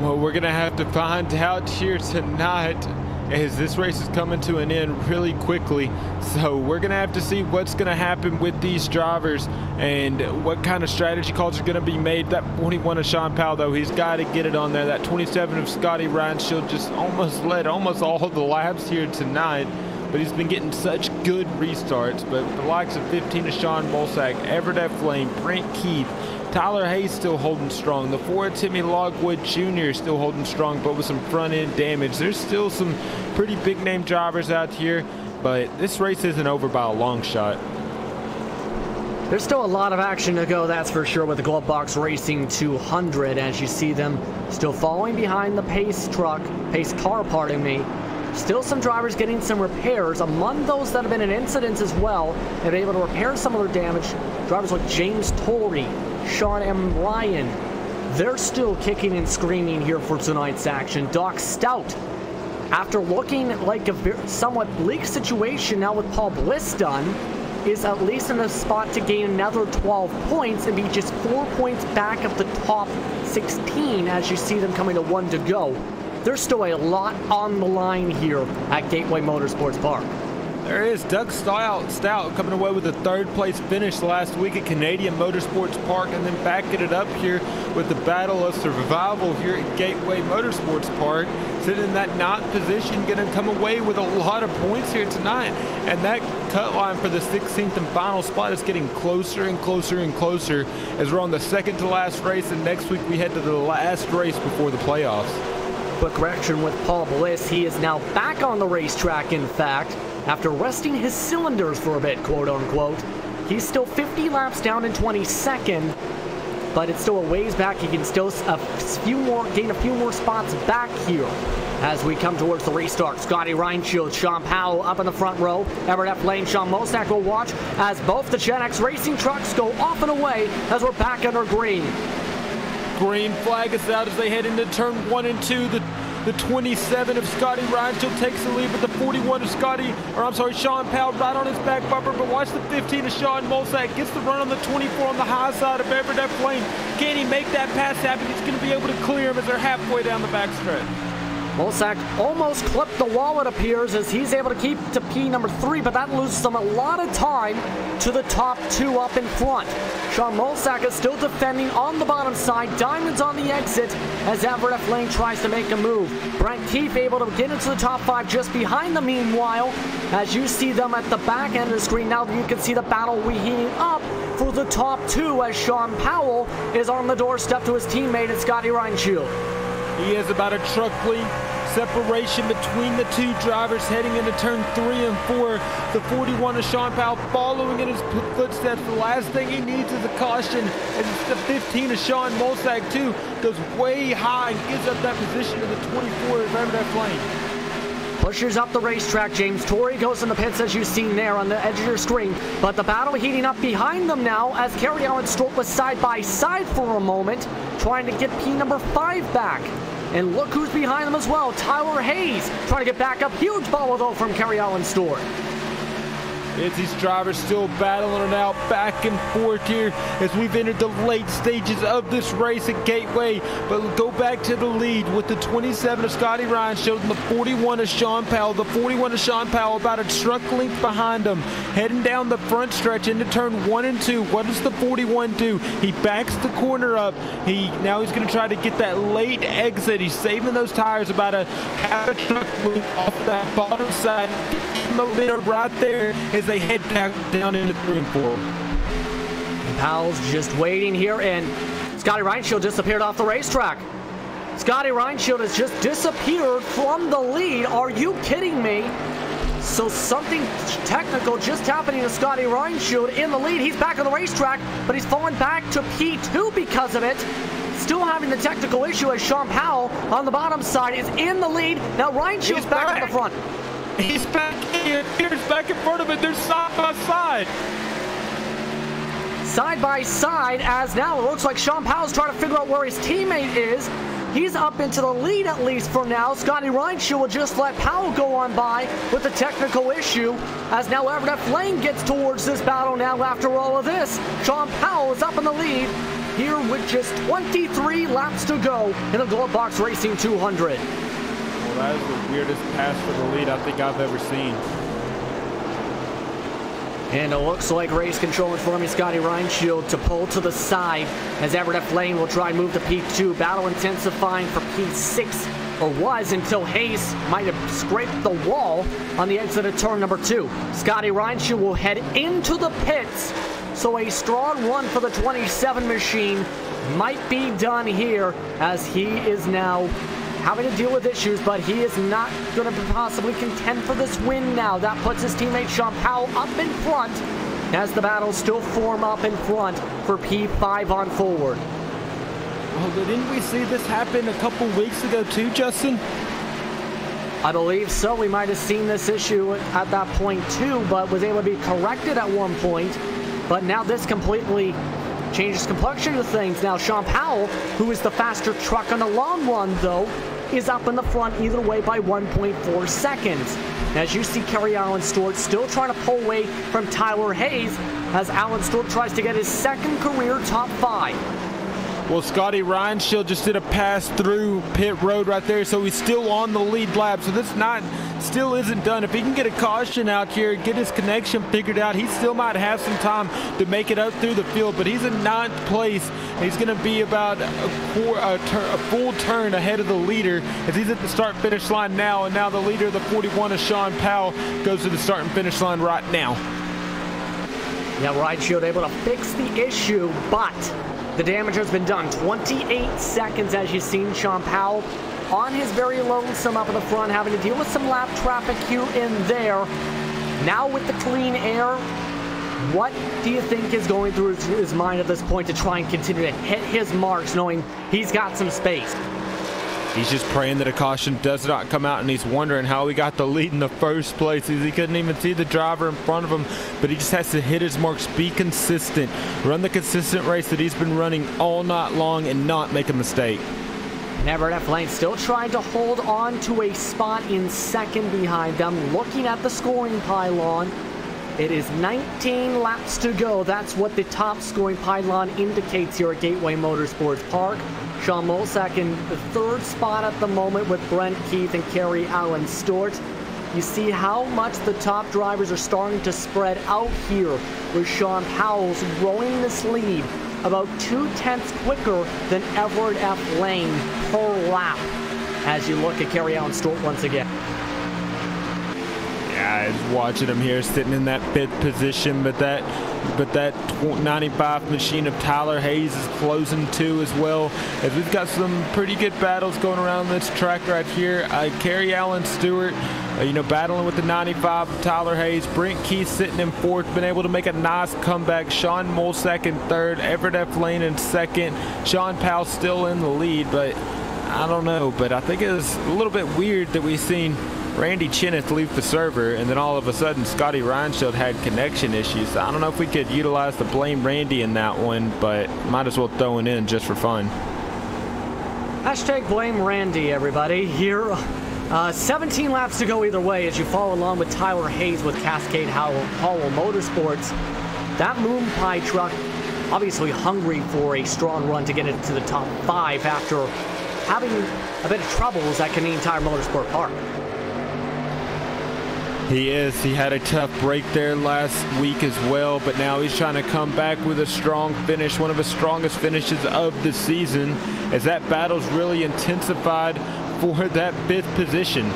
Well, we're going to have to find out here tonight. as this race is coming to an end really quickly. So we're going to have to see what's going to happen with these drivers and what kind of strategy calls are going to be made. That 41 of Sean Powell, though, he's got to get it on there. That 27 of Scotty Reinshield just almost led almost all of the laps here tonight. But he's been getting such good restarts. But the likes of 15 of Sean Mulsack, Everett F. Lane, Brent Keith, Tyler Hayes still holding strong. The 4 of Timmy Logwood Jr. still holding strong, but with some front end damage. There's still some pretty big name drivers out here, but this race isn't over by a long shot. There's still a lot of action to go, that's for sure, with the Glove Box Racing 200, as you see them still following behind the pace car, pardon me. Still some drivers getting some repairs. Among those that have been in incidents as well, have been able to repair some of their damage. Drivers like James Torrey, Sean M. Ryan, they're still kicking and screaming here for tonight's action. Doc Stout, after looking like a somewhat bleak situation now with Paul Bliss done, is at least in a spot to gain another 12 points and be just 4 points back of the top 16 as you see them coming to 1 to go. There's still a lot on the line here at Gateway Motorsports Park. There is Doug Stout coming away with a 3rd place finish last week at Canadian Motorsports Park, and then backing it up here with the battle of survival here at Gateway Motorsports Park. Sitting in that 9th position, going to come away with a lot of points here tonight. And that cut line for the 16th and final spot is getting closer and closer and closer as we're on the 2nd to last race, and next week we head to the last race before the playoffs. Quick correction with Paul Bliss. He is now back on the racetrack, in fact, after resting his cylinders for a bit, quote unquote. He's still 50 laps down in 22nd, but it's still a ways back. He can still gain a few more spots back here as we come towards the restart. Scotty Reinshield, Sean Powell up in the front row. Everett F. Lane, Sean Mulsack will watch as both the Gen X racing trucks go off and away as we're back under green. Green flag is out as they head into turn 1 and 2. The 27 of Scotty Reinshield takes the lead, but the 41 of Sean Powell right on his back bumper. But watch the 15 of Sean Mulsack. Gets the run on the 24 on the high side of Everett F. Lane. Can he make that pass happen? He's going to be able to clear him as they're halfway down the backstretch. Mulsack almost clipped the wall, it appears, as he's able to keep to P number 3, but that loses him a lot of time to the top 2 up in front. Sean Mulsack is still defending on the bottom side. Diamonds on the exit as Everett F. Lane tries to make a move. Brent Keith able to get into the top 5 just behind them meanwhile, as you see them at the back end of the screen. Now you can see the battle heating up for the top 2 as Sean Powell is on the doorstep to his teammate and Scotty Reinshield. He has about a truck length separation between the 2 drivers heading into turn 3 and 4. The 41 of Sean Powell following in his footsteps. The last thing he needs is a caution, and the 15 of Sean Mulsack too goes way high and gives up that position to the 24 of Everett F. Lane. Pushes up the racetrack. James Torrey goes in the pits, as you've seen there on the edge of your screen. But the battle heating up behind them now as Kerry Allen Stewart was side by side for a moment, trying to get P number 5 back. And look who's behind them as well. Tyler Hayes trying to get back up. Huge ball though from Kerry Allen Stewart. It's these drivers still battling it out back and forth here as we've entered the late stages of this race at Gateway. But we'll go back to the lead with the 27 of Scotty Reinshield and the 41 of Sean Powell. The 41 of Sean Powell about a truck length behind him, heading down the front stretch into turn 1 and 2. What does the 41 do? He backs the corner up. Now he's going to try to get that late exit. He's saving those tires about a half a truck length off that bottom side. In the leader right there as they head back down into 3 and 4. Powell's just waiting here, and Scotty Reinshield disappeared off the racetrack. Scotty Reinshield has just disappeared from the lead. Are you kidding me? So something technical just happening to Scotty Reinshield in the lead. He's back on the racetrack, but he's fallen back to P2 because of it. Still having the technical issue as Sean Powell on the bottom side is in the lead. Now Reinshield's back on the front. He's back here. Here's back in front of it. They're side by side. Side by side, as now it looks like Sean Powell's trying to figure out where his teammate is. He's up into the lead at least for now. Scotty Reinshield will just let Powell go on by with the technical issue, as now Everett F. Lane gets towards this battle now after all of this. Sean Powell is up in the lead here with just 23 laps to go in the Glove Box Racing 200. That is the weirdest pass for the lead I think I've ever seen. And it looks like race control informing Scotty Reinshield to pull to the side as Everett F. Lane will try and move to P2. Battle intensifying for P6, or was, until Hayes might have scraped the wall on the exit of turn number 2. Scotty Reinshield will head into the pits, so a strong run for the 27 machine might be done here as he is now having to deal with issues, but he is not going to possibly contend for this win now. That puts his teammate Sean Powell up in front as the battles still form up in front for P5 on forward. Oh, but didn't we see this happen a couple weeks ago too, Justin? I believe so. We might have seen this issue at that point too, but was able to be corrected at one point. But now this completely changes complexion of things. Now Sean Powell, who is the faster truck on the long run though, is up in the front either way by 1.4 seconds. As you see Kerry Allen Stewart still trying to pull away from Tyler Hayes as Allen Stewart tries to get his second career top 5. Well, Scotty Reinshield just did a pass through pit road right there, so he's still on the lead lap. So this still isn't done. If he can get a caution out here, get his connection figured out, he still might have some time to make it up through the field. But he's in 9th place. He's going to be about a full turn ahead of the leader as he's at the start-finish line now. And now the leader of the 41 is Sean Powell, goes to the start and finish line right now. Yeah, Reinshield able to fix the issue, but the damage has been done. 28 seconds as you've seen Sean Powell on his very lonesome up in the front, having to deal with some lap traffic here and there. Now with the clean air, what do you think is going through his mind at this point to try and continue to hit his marks, knowing he's got some space? He's just praying that a caution does not come out, and he's wondering how he got the lead in the first place. He couldn't even see the driver in front of him, but he just has to hit his marks, be consistent, run the consistent race that he's been running all night long, and not make a mistake. Everett F. Lane still trying to hold on to a spot in second behind them, looking at the scoring pylon. It is 19 laps to go. That's what the top scoring pylon indicates here at Gateway Motorsports Park. Sean Molsack in the 3rd spot at the moment with Brent Keith and Kerry Allen Stewart. You see how much the top drivers are starting to spread out here, with Sean Powell's growing this lead about 0.2 quicker than Everett F. Lane per lap as you look at Kerry Allen Stewart once again. Yeah, I was watching him here sitting in that 5th position, but that 95 machine of Tyler Hayes is closing too as well. As we've got some pretty good battles going around this track right here. Kerry Allen Stewart, battling with the 95 of Tyler Hayes. Brent Keith sitting in 4th, been able to make a nice comeback. Sean Molsack in 3rd, Everett F. Lane in 2nd. Sean Powell still in the lead, but I don't know. But I think it was a little bit weird that we've seen Randy Cheneth leave the server, and then all of a sudden Scotty Reinshield had connection issues. I don't know if we could utilize the blame Randy in that one, but might as well throw it in just for fun. Hashtag blame Randy, everybody. Here, 17 laps to go either way as you follow along with Tyler Hayes with Cascade Hollow Motorsports. That Moon Pie truck obviously hungry for a strong run to get it to the top 5 after having a bit of troubles at Canadian Tire Motorsport Park. He is. He had a tough break there last week as well, but now he's trying to come back with a strong finish, one of the strongest finishes of the season, as that battle's really intensified for that 5th position.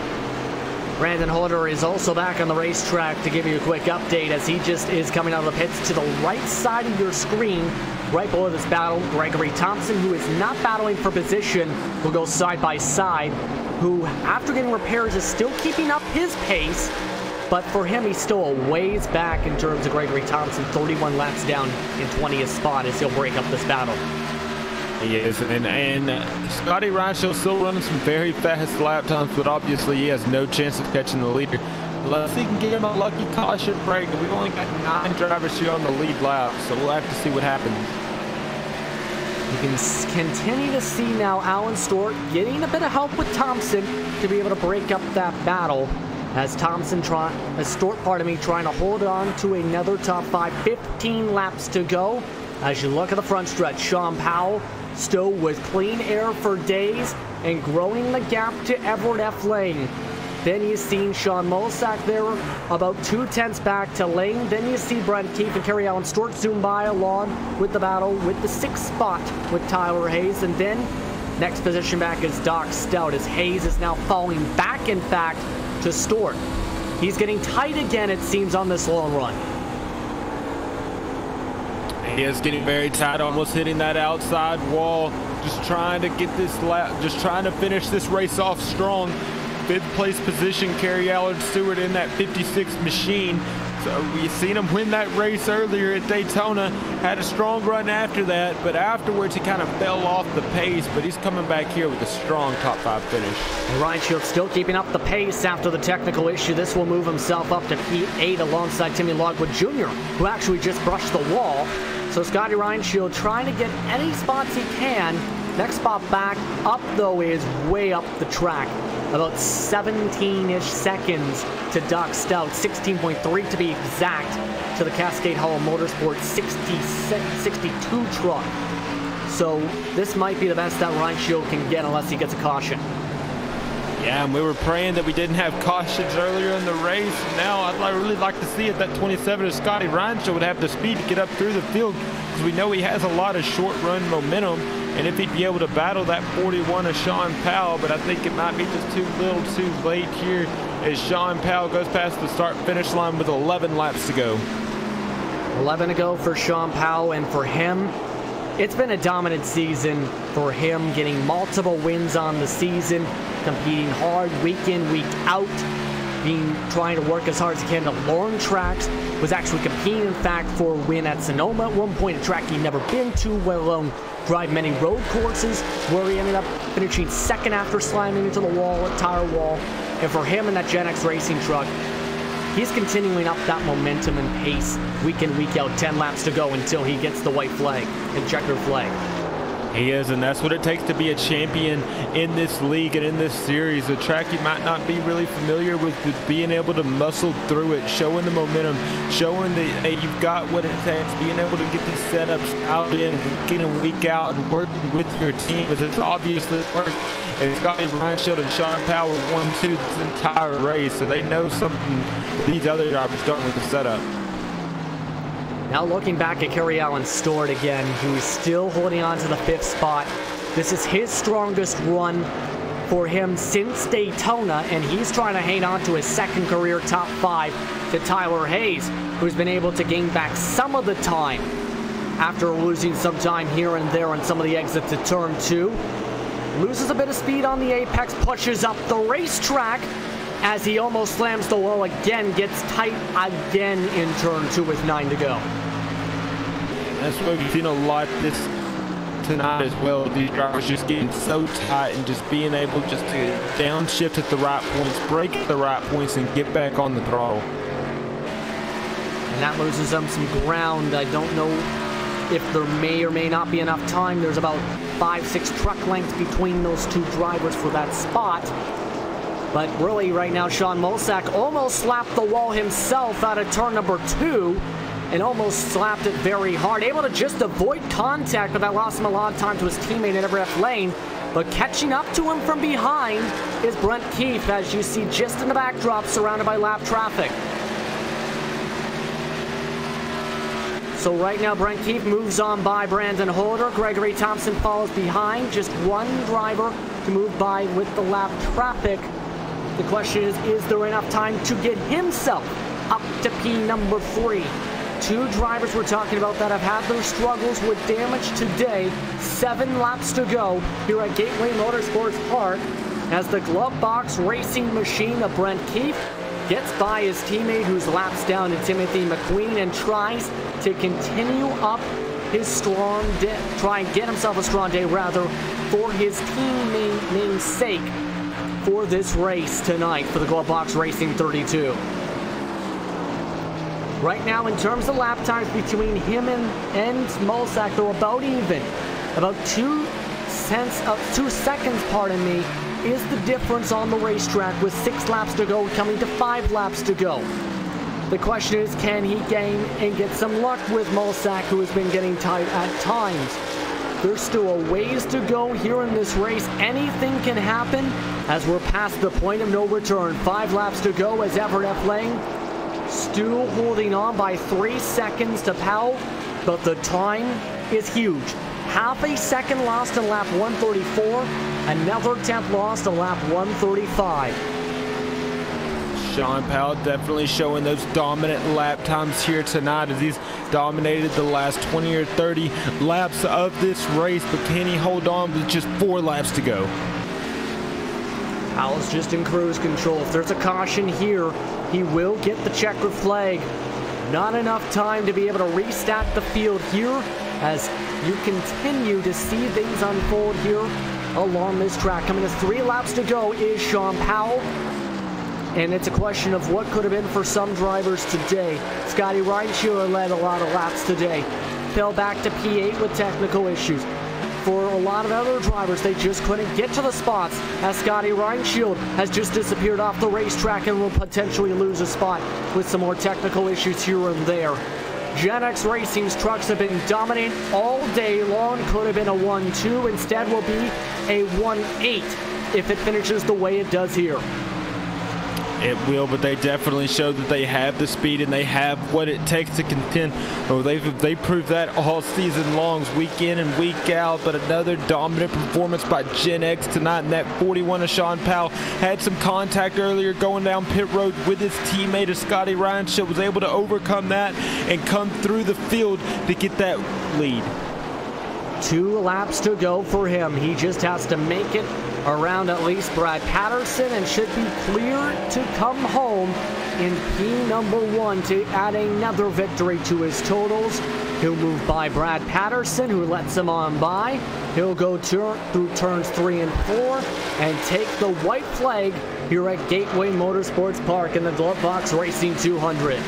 Brandon Holder is also back on the racetrack to give you a quick update as he just is coming out of the pits to the right side of your screen. Right below this battle, Gregory Thompson, who is not battling for position, will go side by side, who after getting repairs is still keeping up his pace. But for him, he's still a ways back in terms of Gregory Thompson, 31 laps down in 20th spot as he'll break up this battle. He is, and Scotty Reinshield still running some very fast lap times, but obviously he has no chance of catching the leader. Unless he can get him a lucky caution break. We've only got 9 drivers here on the lead lap, so we'll have to see what happens. You can continue to see now Allen Stewart getting a bit of help with Thompson to be able to break up that battle. As Stewart, trying to hold on to another top 5. 15 laps to go. As you look at the front stretch, Sean Powell still with clean air for days. and growing the gap to Everett F. Lane. Then you see Sean Mulsack there about 2/10 back to Lane. Then you see Brent Keefe and Kerry Allen Stewart zoom by along with the battle with the 6th spot with Tyler Hayes. And then next position back is Doc Stout, as Hayes is now falling back, in fact, to Stewart. He's getting tight again, it seems, on this long run. He is getting very tight, almost hitting that outside wall. Just trying to get this lap, just trying to finish this race off strong. 5th place position, Kerry Allard Stewart in that 56 machine. So we seen him win that race earlier at Daytona. Had a strong run after that, but afterwards he kind of fell off the pace, but he's coming back here with a strong top 5 finish. And Ryan Shields still keeping up the pace after the technical issue. This will move himself up to P8 alongside Timmy Logwood Jr., who actually just brushed the wall. So Scotty Reinshield trying to get any spots he can. Next spot back up, though, is way up the track. About 17-ish seconds to Doc Stout, 16.3 to be exact, to the Cascade Hall Motorsports 62 truck. So this might be the best that Reinshield can get unless he gets a caution. Yeah, and we were praying that we didn't have cautions earlier in the race. Now I'd really like to see it that 27 of Scotty Reinshield would have the speed to get up through the field, because we know he has a lot of short run momentum, and if he'd be able to battle that 41 of Sean Powell, but I think it might be just too little too late here as Sean Powell goes past the start finish line with 11 laps to go. 11 to go for Sean Powell, and for him, it's been a dominant season for him, getting multiple wins on the season, competing hard week in, week out, trying to work as hard as he can to learn tracks, was actually competing, in fact, for a win at Sonoma at one point, a track he'd never been to, let alone drive many road courses, where he ended up finishing 2nd after slamming into the wall, a tire wall. And for him in that Gen X racing truck, he's continuing up that momentum and pace week in, week out, 10 laps to go until he gets the white flag and checkered flag. He is, and that's what it takes to be a champion in this league and in this series. A track you might not be really familiar with, but being able to muscle through it, showing the momentum, showing that hey, you've got what it takes, being able to get these setups out in week in and week out and working with your team, because it's obviously worked. And Scotty Reinshield and Sean Powell won this entire race, so they know something these other drivers don't with the setup. Now looking back at Kerry Allen Stewart again, who's still holding on to the 5th spot. This is his strongest run for him since Daytona, and he's trying to hang on to his 2nd career top 5 to Tyler Hayes, who's been able to gain back some of the time after losing some time here and there on some of the exits at turn 2. Loses a bit of speed on the apex, pushes up the racetrack as he almost slams the wall again, gets tight again in turn 2 with 9 to go. That's what we've seen a lot this tonight as well. These drivers just getting so tight and just being able just to downshift at the right points, brake at the right points, and get back on the throttle. And that loses them some ground. I don't know if there may or may not be enough time. There's about 5-6 truck lengths between those two drivers for that spot. But really, right now, Sean Mulsack almost slapped the wall himself out of turn number 2 and almost slapped it very hard. Able to just avoid contact, but that lost him a lot of time to his teammate in Everett F. Lane. But catching up to him from behind is Brent Keefe, as you see just in the backdrop, surrounded by lap traffic. So right now, Brent Keefe moves on by Brandon Holder. Gregory Thompson follows behind. Just one driver to move by with the lap traffic. The question is there enough time to get himself up to P number 3? 2 drivers we're talking about that have had their struggles with damage today. 7 laps to go here at Gateway Motorsports Park as the glove box racing machine of Brent Keefe gets by his teammate, who's laps down to Timothy McQueen, and tries to continue up his strong day, try and get himself a strong day rather, for his teammate's sake for this race tonight for the glove box racing 32. Right now, in terms of lap times between him and Mulsack, they're about even. About 2 seconds, pardon me, is the difference on the racetrack, with 6 laps to go, coming to 5 laps to go. The question is, can he gain and get some luck with Mulsack, who has been getting tight at times? There's still a ways to go here in this race. Anything can happen as we're past the point of no return. 5 laps to go as Everett F. Lane still holding on by 3 seconds to Powell, but the time is huge. Half a second lost in lap 134, another 10th lost in lap 135. Sean Powell definitely showing those dominant lap times here tonight as he's dominated the last 20 or 30 laps of this race, but can he hold on with just 4 laps to go? Powell's just in cruise control. If there's a caution here, he will get the checkered flag. Not enough time to be able to restack the field here as you continue to see things unfold here along this track. Coming to 3 laps to go is Sean Powell. And it's a question of what could have been for some drivers today. Scotty Reinschuler led a lot of laps today. Fell back to P8 with technical issues. For a lot of other drivers, they just couldn't get to the spots as Scotty Reinschuler has just disappeared off the racetrack and will potentially lose a spot with some more technical issues here and there. Gen X Racing's trucks have been dominant all day long. Could have been a 1-2. Instead will be a 1-8 if it finishes the way it does here. It will, but they definitely show that they have the speed and they have what it takes to contend. Oh, they proved that all season long, week in and week out. But another dominant performance by Gen X tonight. And that 41 of Sean Powell had some contact earlier going down pit road with his teammate of Scotty Reinschuler. Was able to overcome that and come through the field to get that lead. 2 laps to go for him. He just has to make it around at least Brad Patterson and should be clear to come home in P number 1 to add another victory to his totals. He'll move by Brad Patterson, who lets him on by. He'll go through turns 3 and 4 and take the white flag here at Gateway Motorsports Park in the Glove Box Racing 200.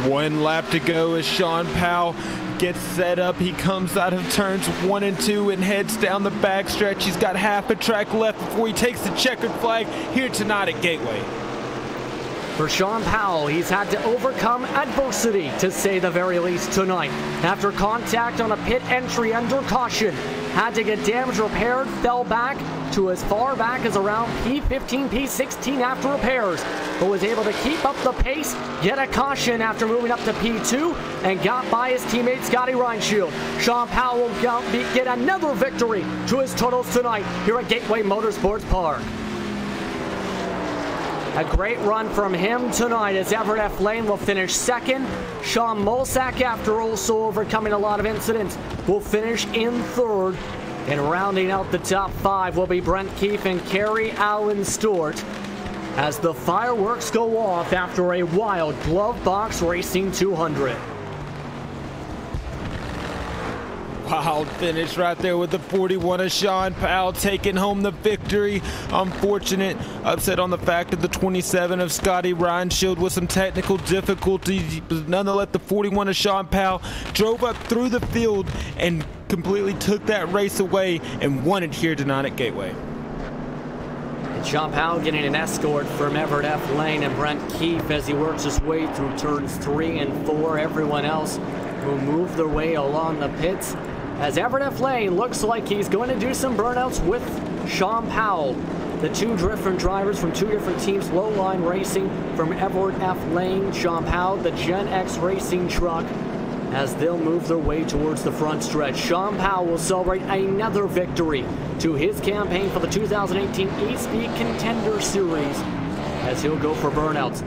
1 lap to go as Sean Powell gets set up. He comes out of turns 1 and 2 and heads down the backstretch. He's got half a track left before he takes the checkered flag here tonight at Gateway. For Sean Powell, he's had to overcome adversity, to say the very least, tonight. After contact on a pit entry under caution, had to get damage repaired, fell back to as far back as around P15, P16 after repairs, but was able to keep up the pace, get a caution after moving up to P2, and got by his teammate Scotty Reinschuler. Sean Powell will get another victory to his totals tonight here at Gateway Motorsports Park. A great run from him tonight as Everett F. Lane will finish 2nd. Sean Mulsack, after also overcoming a lot of incidents, will finish in 3rd. And rounding out the top 5 will be Brent Keefe and Kerry Allen Stewart as the fireworks go off after a wild Glove Box Racing 200. Wild finish right there with the 41 of Sean Powell taking home the victory. Unfortunate upset on the fact of the 27 of Scotty Reinschuler with some technical difficulties. But nonetheless, the 41 of Sean Powell drove up through the field and completely took that race away and won it here tonight at Gateway. And Sean Powell getting an escort from Everett F. Lane and Brent Keefe as he works his way through turns 3 and 4. Everyone else will move their way along the pits as Everett F. Lane looks like he's going to do some burnouts with Sean Powell. The 2 different drivers from 2 different teams, Low Line Racing from Everett F. Lane, Sean Powell, the Gen X Racing truck, as they'll move their way towards the front stretch. Sean Powell will celebrate another victory to his campaign for the 2018 Espeed Contender Series as he'll go for burnouts.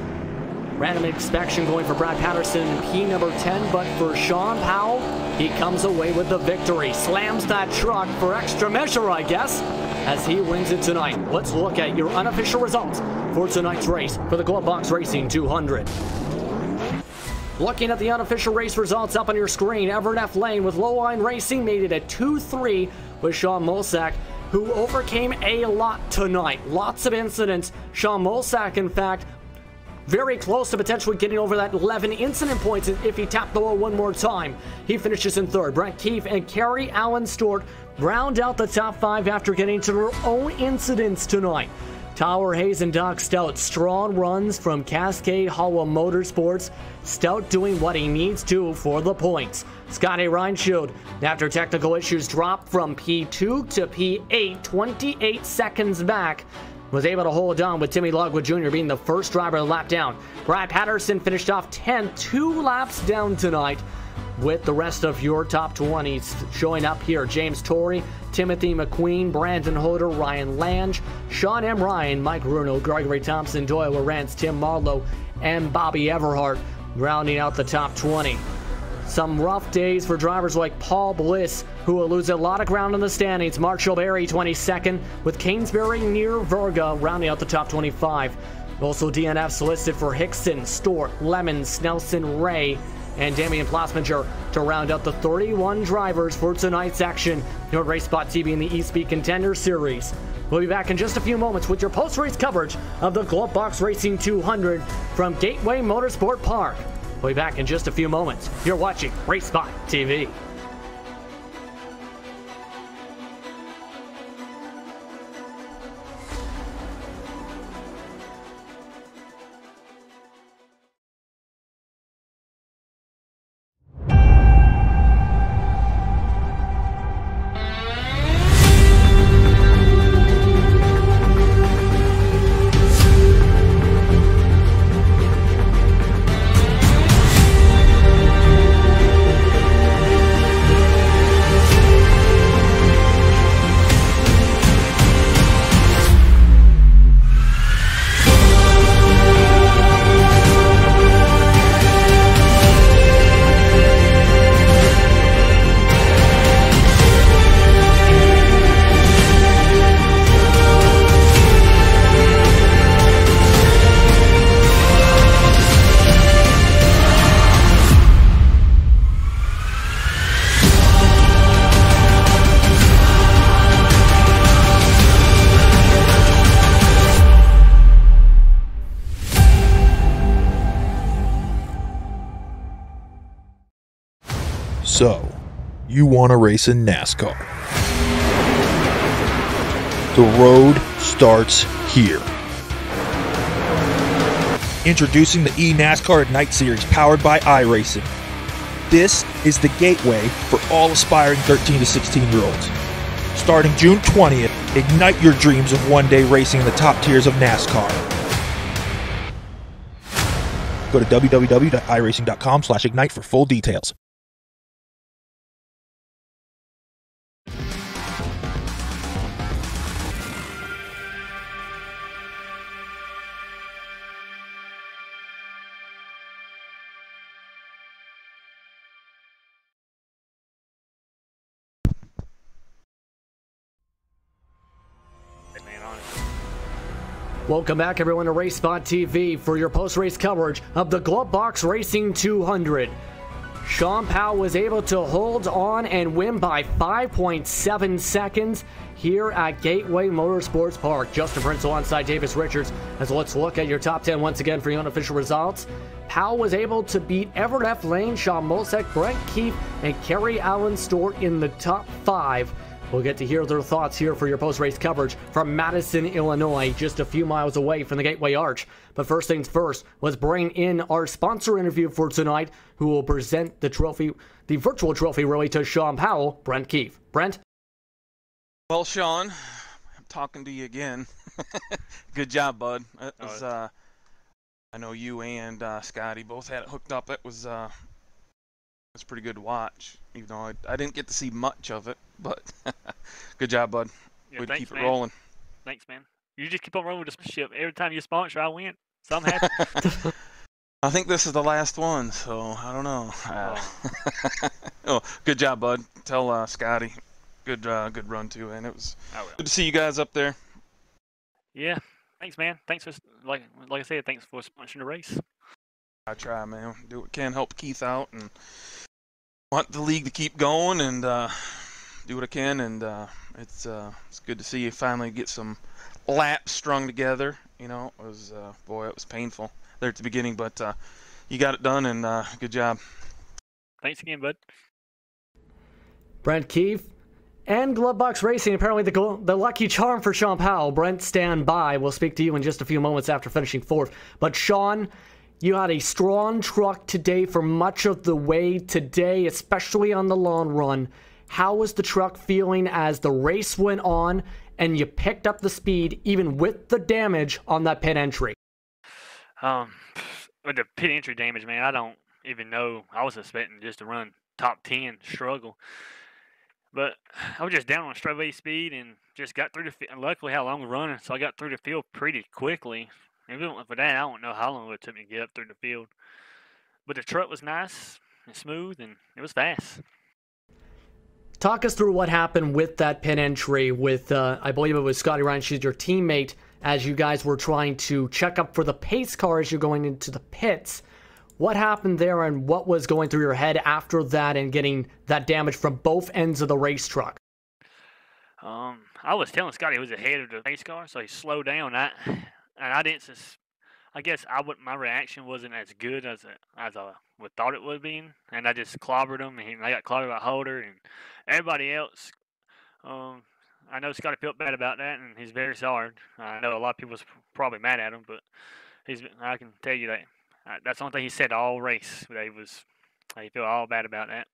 Random inspection going for Brad Patterson in P number 10, but for Sean Powell, he comes away with the victory. Slams that truck for extra measure, I guess, as he wins it tonight. Let's look at your unofficial results for tonight's race for the Glove Box Racing 200. Looking at the unofficial race results up on your screen, Everett F. Lane with Low Line Racing made it a 2-3 with Sean Mulsack, who overcame a lot tonight. Lots of incidents. Sean Mulsack, in fact, very close to potentially getting over that 11 incident points if he tapped the wall one more time. He finishes in 3rd. Brent Keefe and Kerry Allen Stewart round out the top 5 after getting to their own incidents tonight. Tower Hayes and Doc Stout, strong runs from Cascade Hollow Motorsports. Stout doing what he needs to for the points. Scotty Reinschild, after technical issues, dropped from P2 to P8, 28 seconds back. Was able to hold on with Timmy Logwood Jr. being the first driver to lap down. Brad Patterson finished off 10th, 2 laps down tonight. With the rest of your top 20s showing up here. James Torrey, Timothy McQueen, Brandon Holder, Ryan Lange, Sean M. Ryan, Mike Bruno, Gregory Thompson, Doyle Lorenz, Tim Marlowe, and Bobby Everhart rounding out the top 20. Some rough days for drivers like Paul Bliss, who will lose a lot of ground in the standings. Marshall Berry, 22nd, with Kingsbury near Verga rounding out the top 25. Also DNFs listed for Hickson, Stewart, Lemons, Nelson, Ray, and Damian Plasminger to round out the 31 drivers for tonight's action here at RaceSpotTV in the Espeed Contender Series. We'll be back in just a few moments with your post-race coverage of the Glove Box Racing 200 from Gateway Motorsport Park. We'll be back in just a few moments. You're watching RaceSpotTV. So, you want to race in NASCAR. The road starts here. Introducing the eNASCAR at Night Series powered by iRacing. This is the gateway for all aspiring 13 to 16-year-olds. Starting June 20th, ignite your dreams of one day racing in the top tiers of NASCAR. Go to www.iracing.com/ignite for full details. Welcome back, everyone, to RaceSpotTV for your post-race coverage of the Glove Box Racing 200. Sean Powell was able to hold on and win by 5.7 seconds here at Gateway Motorsports Park. Justin Prince alongside Davis Richards. As let's look at your top 10 once again for your unofficial results. Powell was able to beat Everett F. Lane, Sean Mosek, Brent Keefe, and Kerry Allen Stewart in the top 5. We'll get to hear their thoughts here for your post-race coverage from Madison, Illinois, just a few miles away from the Gateway Arch. But first things first, let's bring in our sponsor interview for tonight, who will present the trophy, the virtual trophy really, to Sean Powell, Brent Keefe. Brent? Well, Sean, I'm talking to you again. Good job, bud. It was, I know you and Scotty both had it hooked up. It was pretty good to watch, even though I didn't get to see much of it. But good job, bud. Yeah, Way to keep man. it rolling. Thanks, man. You just keep on rolling with the ship. Every time you sponsor, I win. So I'm happy. I think this is the last one, so I don't know. Oh, good job, bud. Tell Scotty. Good run too, and it was good to see you guys up there. Yeah, thanks, man. Thanks for like I said, thanks for sponsoring the race. I try, man. Do what we can, help Keith out, and want the league to keep going, and do what I can. And it's good to see you finally get some laps strung together. You know, it was boy, it was painful there at the beginning, but you got it done, and good job. Thanks again, bud. Brent Keefe. And Glovebox Racing, apparently the lucky charm for Sean Powell. Brent, stand by. We'll speak to you in just a few moments after finishing 4th. But Sean, you had a strong truck today for much of the way today, especially on the long run. How was the truck feeling as the race went on and you picked up the speed even with the damage on that pit entry? With the pit entry damage, man, I don't even know. I was expecting just to run top 10, struggle. But I was just down on straightaway speed and just got through the field. Luckily, how long we running, so I got through the field pretty quickly. If it wasn't for that, I don't know how long it would took me to get up through the field. But the truck was nice and smooth, and it was fast. Talk us through what happened with that pit entry with, I believe it was Scotty Ryan, she's your teammate, as you guys were trying to check up for the pace car as you're going into the pits. What happened there and what was going through your head after that and getting that damage from both ends of the race truck? I was telling Scotty he was ahead of the pace car, so he slowed down. I didn't. I guess my reaction wasn't as good as I would thought it would be, and I just clobbered him, and I got clobbered by Holder and everybody else. I know Scotty felt bad about that, and he's very sorry. I know a lot of people was probably mad at him, but I can tell you that that's the only thing he said all race. He felt all bad about that.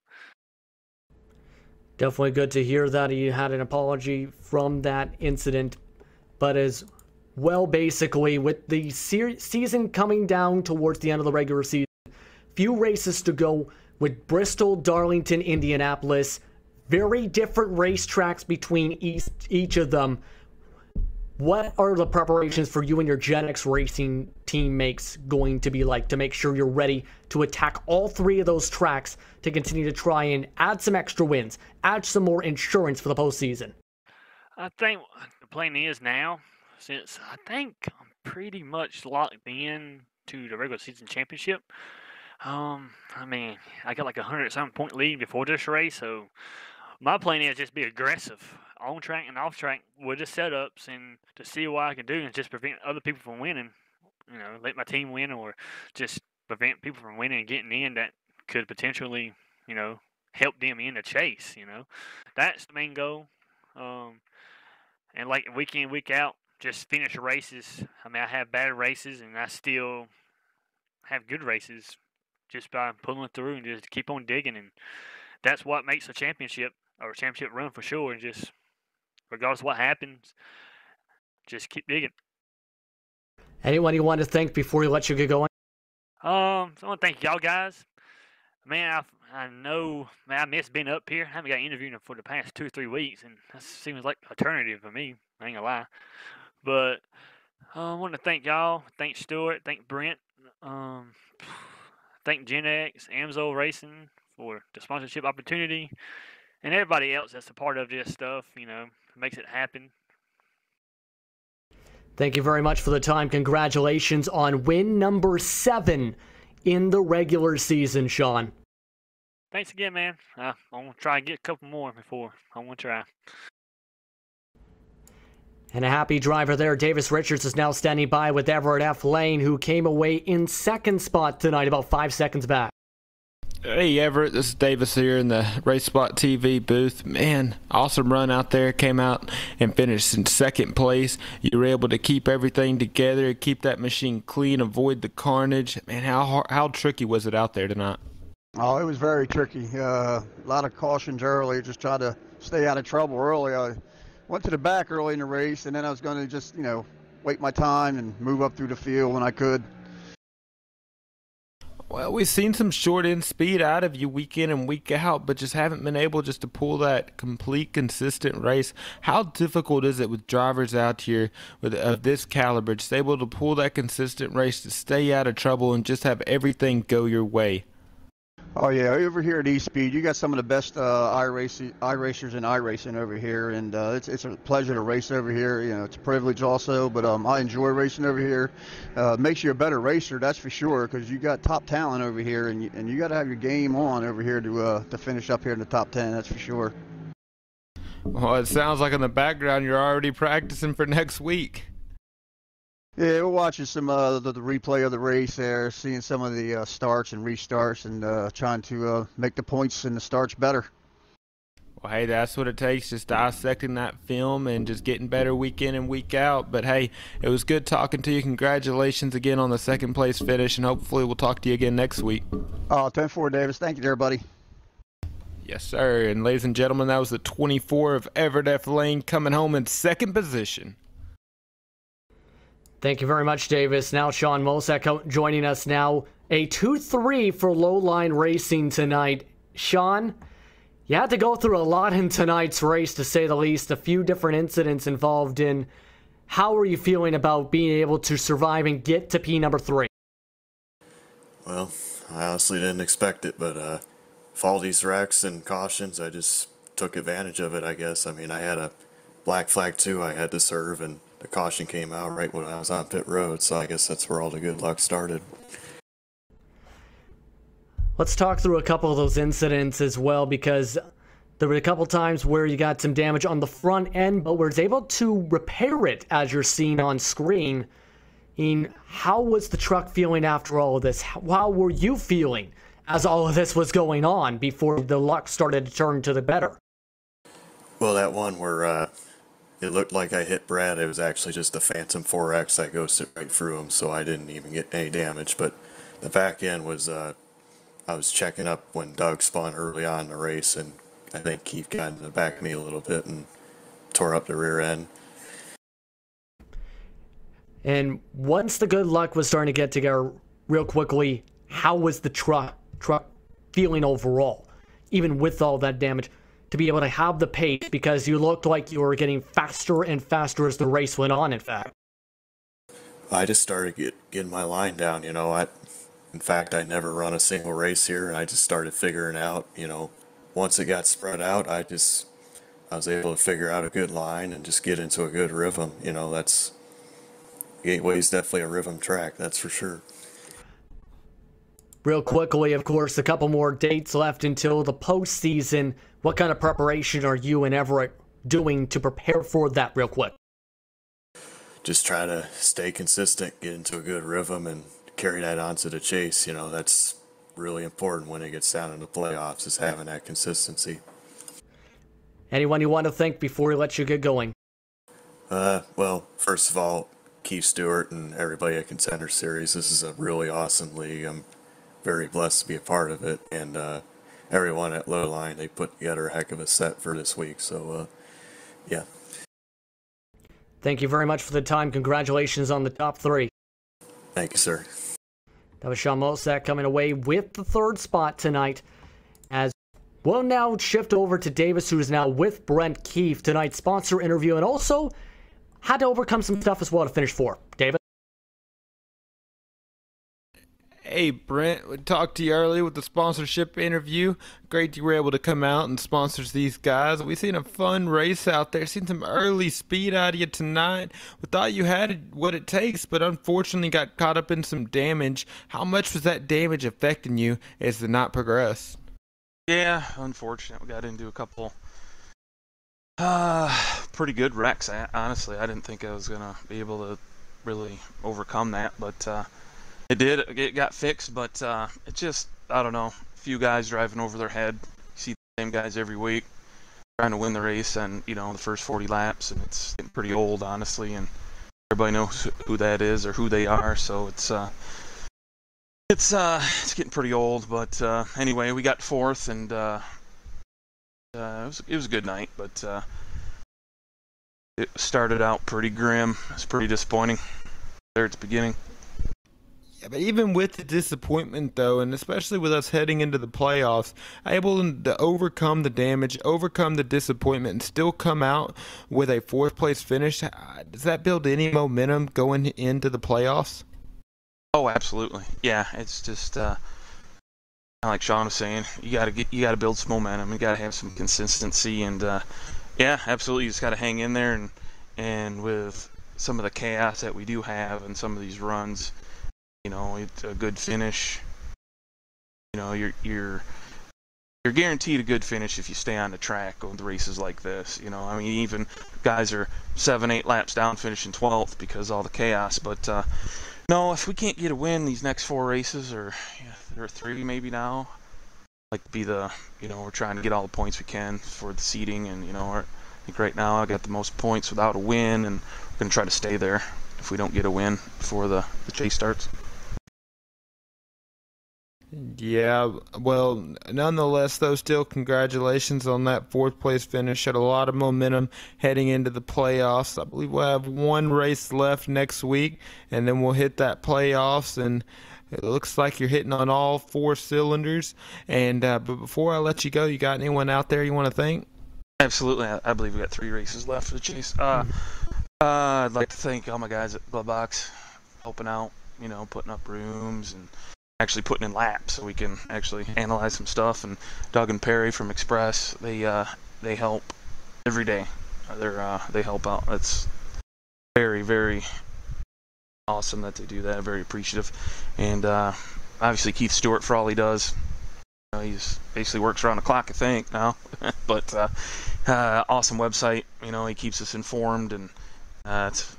Definitely good to hear that he had an apology from that incident, but as well, basically, with the season coming down towards the end of the regular season, few races to go with Bristol, Darlington, Indianapolis, very different racetracks between each of them. What are the preparations for you and your Gen X Racing teammates going to be like to make sure you're ready to attack all 3 of those tracks to continue to try and add some extra wins, add some more insurance for the postseason? I think the plan is now, since I think I'm pretty much locked in to the regular season championship. I mean, I got like 100-something point lead before this race, so my plan is just be aggressive on track and off track with the setups and to see what I can do and just prevent other people from winning. You know, let my team win or just prevent people from winning and getting in that could potentially, help them in the chase. That's the main goal. And like week in, week out, just finish races. I mean, I have bad races and I still have good races just by pulling through and just keep on digging. And that's what makes a championship or a championship run for sure. And just regardless of what happens, just keep digging. Anyone you want to thank before we let you get going? So I want to thank y'all guys. Man, I know, man, I miss being up here. I haven't got interviewed for the past 2 or 3 weeks, and that seems like an eternity for me. I ain't gonna lie. But I want to thank y'all. Thank Stuart. Thank Brent. Thank Gen X, Amzo Racing for the sponsorship opportunity, and everybody else that's a part of this stuff, makes it happen. Thank you very much for the time. Congratulations on win number 7 in the regular season, Sean. Thanks again, man. I'm going to try and get a couple more before. I want to try. And a happy driver there. Davis Richards is now standing by with Everett F. Lane, who came away in 2nd spot tonight, about 5 seconds back. Hey Everett, this is Davis here in the RaceSpotTV booth. Man, awesome run out there. Came out and finished in 2nd place. You were able to keep everything together, keep that machine clean, avoid the carnage. Man, how tricky was it out there tonight? Oh, it was very tricky. A lot of cautions early, just trying to stay out of trouble early. I went to the back early in the race, and then I was going to just, wait my time and move up through the field when I could. Well, we've seen some short end speed out of you week in and week out, but just haven't been able just to pull that complete, consistent race. How difficult is it with drivers out here of this caliber, just able to pull that consistent race, to stay out of trouble and just have everything go your way? Oh yeah, over here at Espeed, you got some of the best iRacers and iRacing over here, and it's a pleasure to race over here. It's a privilege also, but I enjoy racing over here. Makes you a better racer, that's for sure, because you got top talent over here, and you got to have your game on over here to finish up here in the top 10. That's for sure. Well, it sounds like in the background you're already practicing for next week. Yeah, we're watching some the replay of the race there, seeing some of the starts and restarts, and trying to make the points in the starts better. Well, hey, that's what it takes, just dissecting that film and just getting better week in and week out. But, hey, it was good talking to you. Congratulations again on the second place finish, and hopefully we'll talk to you again next week. 10-4, Davis. Thank you there, buddy. Yes, sir. And, ladies and gentlemen, that was the 24 of Everett F. Lane coming home in second position. Thank you very much, Davis. Now Sean Mosak joining us now. A 2-3 for Lowline Racing tonight. Sean, you had to go through a lot in tonight's race, to say the least. A few different incidents involved in. How are you feeling about being able to survive and get to P number 3? Well, I honestly didn't expect it, but with all these wrecks and cautions, I just took advantage of it, I guess. I mean, I had a black flag too I had to serve, and the caution came out right when I was on pit road, so I guess that's where all the good luck started. Let's talk through a couple of those incidents as well, because there were a couple times where you got some damage on the front end, but was able to repair it, as you're seeing on screen. How was the truck feeling after all of this? How were you feeling as all of this was going on before the luck started to turn to the better? Well, that one where it looked like I hit Brad, it was actually just a Phantom 4X. I ghosted right through him, so I didn't even get any damage. But the back end was, I was checking up when Doug spun early on in the race, and I think Keith got in the back of me a little bit and tore up the rear end. And once the good luck was starting to get together real quickly, how was the truck feeling overall, even with all that damage, to be able to have the pace, because you looked like you were getting faster and faster as the race went on, in fact? I just started getting my line down, you know. In fact, I never run a single race here, and I just started figuring out, you know, once it got spread out, I was able to figure out a good line and just get into a good rhythm. You know, Gateway is definitely a rhythm track, that's for sure. Real quickly, of course, a couple more dates left until the postseason. What kind of preparation are you and Everett doing to prepare for that real quick? Just try to stay consistent, get into a good rhythm, and carry that on to the chase. You know, that's really important when it gets down in the playoffs, is having that consistency. Anyone you want to thank before we let you get going? Well, first of all, Keith Stewart and everybody at Contender Series. This is a really awesome league. I'm very blessed to be a part of it, and everyone at Lowline, they put together a heck of a set for this week, so yeah. Thank you very much for the time. Congratulations on the top 3. Thank you, sir. That was Sean Mosak coming away with the 3rd spot tonight, as we'll now shift over to Davis, who is now with Brent Keefe, tonight's sponsor interview, and also had to overcome some stuff as well to finish 4. David? Hey, Brent, we talked to you earlier with the sponsorship interview. Great you were able to come out and sponsor these guys. We've seen a fun race out there. Seen some early speed out of you tonight. We thought you had what it takes, but unfortunately got caught up in some damage. How much was that damage affecting you as the night progressed? Yeah, unfortunate. We got into a couple pretty good wrecks. Honestly, I didn't think I was going to be able to really overcome that, but it did. It got fixed, but it just, I don't know, a few guys driving over their head. You see the same guys every week trying to win the race, and, you know, the first 40 laps, and it's getting pretty old, honestly, and everybody knows who that is or who they are, so it's getting pretty old. But anyway, we got 4th, and it was a good night, but it started out pretty grim. It was pretty disappointing there at the beginning. Yeah, but even with the disappointment, though, and especially with us heading into the playoffs, able to overcome the damage, overcome the disappointment, and still come out with a 4th place finish, does that build any momentum going into the playoffs? Oh, absolutely. Yeah, it's just like Sean was saying, you gotta build some momentum. You gotta have some consistency, and yeah, absolutely, you just gotta hang in there, and with some of the chaos that we do have and some of these runs, you know, it's a good finish. You know, you're guaranteed a good finish if you stay on the track with races like this. You know, I mean, even guys are 7-8 laps down, finishing 12th because of all the chaos. But no, if we can't get a win these next 4 races, or there are 3 maybe now, like to be the, we're trying to get all the points we can for the seeding, and I think right now I got the most points without a win, and we're going to try to stay there if we don't get a win before the chase starts. Yeah, well, nonetheless, though, still congratulations on that 4th place finish. Had a lot of momentum heading into the playoffs. I believe we'll have one race left next week, and then we'll hit that playoffs, and it looks like you're hitting on all 4 cylinders. And but before I let you go, you got anyone out there you want to thank? Absolutely. I believe we got 3 races left for the chase. I'd like to thank all my guys at Glove Box, helping out, putting up rooms and actually putting in laps so we can actually analyze some stuff. And Doug and Perry from Express, they help every day. They help out. That's very, very awesome that they do that. Very appreciative. And obviously Keith Stewart for all he does. He's basically works around the clock, I think, now. But awesome website. He keeps us informed, and it's a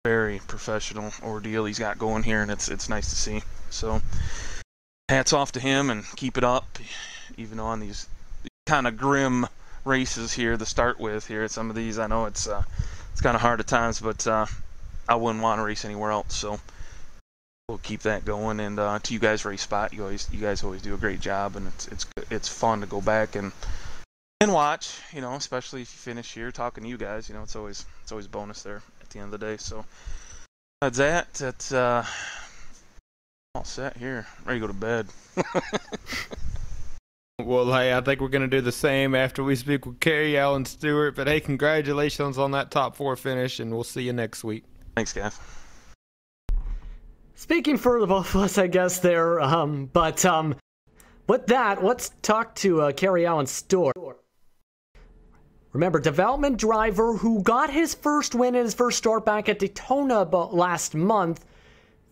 very professional ordeal he's got going here, and it's nice to see. So hats off to him, and keep it up, even on these kind of grim races here to start with. Here, some of these I know it's kind of hard at times, but I wouldn't want to race anywhere else. So we'll keep that going. And to you guys, Race Spot, you guys always do a great job, and it's fun to go back and watch. Especially if you finish here talking to you guys. It's always a bonus there at the end of the day. So that's that. That's all set here. Ready to go to bed. Well, hey, I think we're going to do the same after we speak with Kerry Allen Stewart. But, hey, congratulations on that top 4 finish, and we'll see you next week. Thanks, guys. Speaking for the both of us, I guess, there. But with that, let's talk to Kerry Allen Stewart. Remember, development driver who got his first win in his first start back at Daytona last month.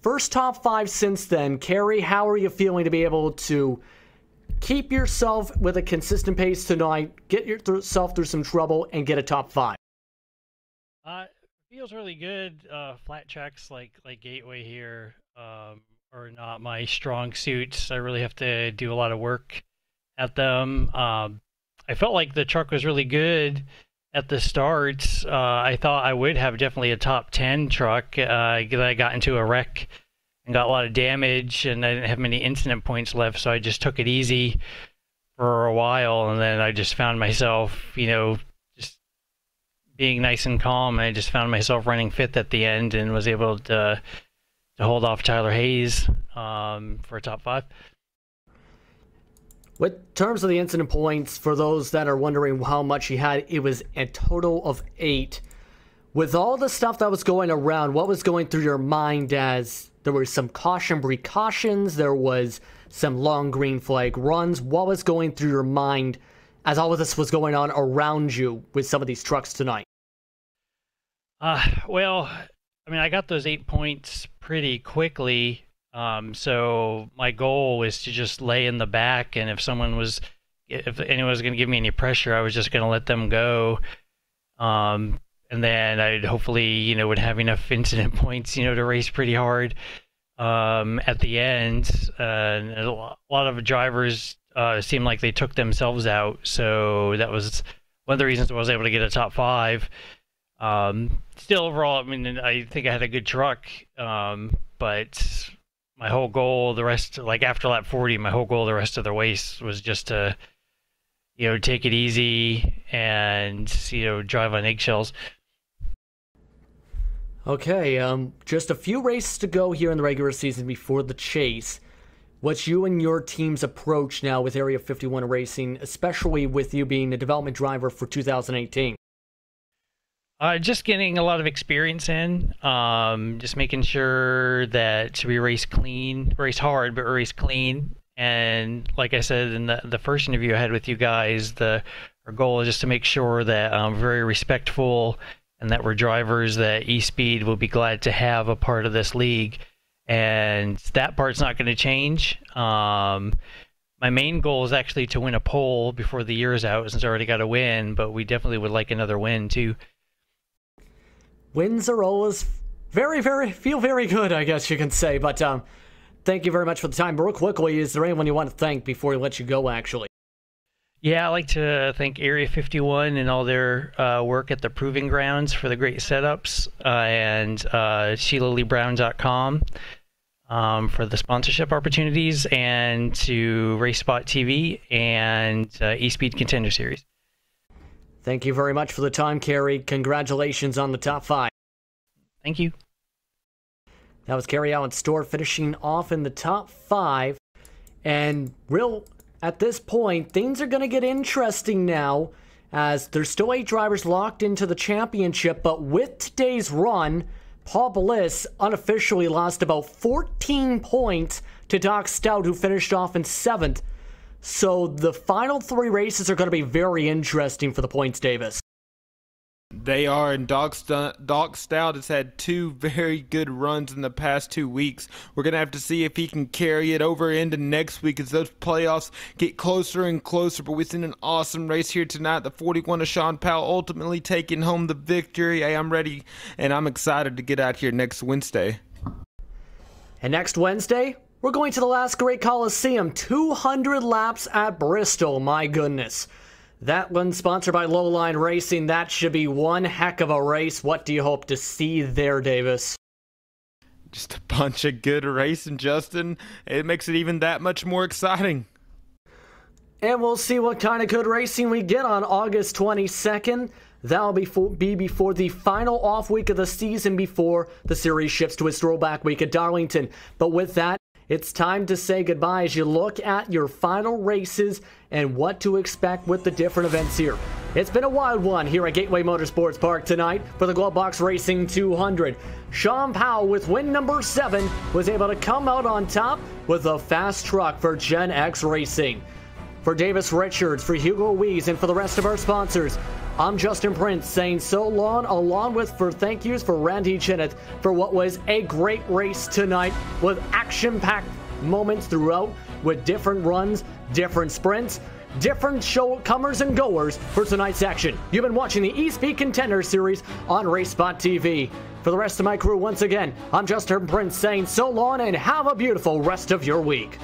First top 5 since then. Kerry, how are you feeling to be able to keep yourself with a consistent pace tonight, get yourself through some trouble, and get a top 5? Feels really good. Flat tracks like Gateway here are not my strong suits. I really have to do a lot of work at them. I felt like the truck was really good at the start. I thought I would have definitely a top 10 truck. I got into a wreck and got a lot of damage, and I didn't have many incident points left, so I just took it easy for a while, and then I just found myself, just being nice and calm, and I just found myself running 5th at the end and was able to hold off Tyler Hayes for a top 5. With terms of the incident points, for those that are wondering how much he had, it was a total of 8. With all the stuff that was going around, what was going through your mind as there were some caution precautions, there was some long green flag runs? What was going through your mind as all of this was going on around you with some of these trucks tonight? Well, I mean, I got those 8 points pretty quickly. So my goal was to just lay in the back, and if anyone was going to give me any pressure, I was just going to let them go. And then I'd hopefully, would have enough incident points, to race pretty hard at the end. And a lot of drivers seemed like they took themselves out, so that was one of the reasons I was able to get a top 5. Still, overall, I mean, I think I had a good truck, but my whole goal, after lap 40, my whole goal the rest of the race was just to, take it easy and, drive on eggshells. Okay, just a few races to go here in the regular season before the chase. What's you and your team's approach now with Area 51 Racing, especially with you being the development driver for 2018? Just getting a lot of experience in, just making sure that we race clean, race hard, but race clean. And like I said in the first interview I had with you guys, our goal is just to make sure that I'm very respectful and that we're drivers that Espeed will be glad to have a part of this league. And that part's not going to change. My main goal is actually to win a pole before the year is out, since I already got a win, but we definitely would like another win too. Wins are always feel very good, I guess you can say. But thank you very much for the time. Real quickly, is there anyone you want to thank before we let you go, actually? Yeah, I'd like to thank Area 51 and all their work at the Proving Grounds for the great setups, and SheilaLeeBrown.com for the sponsorship opportunities, and to RaceSpotTV and Espeed Contender Series. Thank you very much for the time, Kerry. Congratulations on the top 5. Thank you. That was Kerry Allen Store finishing off in the top 5. And at this point, things are going to get interesting now, as there's still 8 drivers locked into the championship. But with today's run, Paul Bliss unofficially lost about 14 points to Doc Stout, who finished off in 7th. So the final 3 races are going to be very interesting for the points, Davis. They are, and Doc Stout has had 2 very good runs in the past 2 weeks. We're going to have to see if he can carry it over into next week as those playoffs get closer and closer. But we've seen an awesome race here tonight. The 41 of Sean Powell ultimately taking home the victory. Hey, I'm ready, and I'm excited to get out here next Wednesday. And next Wednesday, we're going to the last great Coliseum, 200 laps at Bristol. My goodness. That one sponsored by Lowline Racing. That should be one heck of a race. What do you hope to see there, Davis? Just a bunch of good racing, Justin. It makes it even that much more exciting. And we'll see what kind of good racing we get on August 22nd. That'll be before the final off week of the season, before the series shifts to its throwback week at Darlington. But with that, it's time to say goodbye as you look at your final races and what to expect with the different events here. It's been a wild one here at Gateway Motorsports Park tonight for the Glove Box Racing 200. Sean Powell, with win number 7, was able to come out on top with a fast truck for Gen X Racing. For Davis Richards, for Hugo Wees, and for the rest of our sponsors, I'm Justin Prince saying so long, along with thank yous for Randy Chinnett for what was a great race tonight with action-packed moments throughout, with different runs, different sprints, different show comers and goers for tonight's action. You've been watching the Espeed Contender Series on RaceSpotTV. For the rest of my crew, once again, I'm Justin Prince saying so long and have a beautiful rest of your week.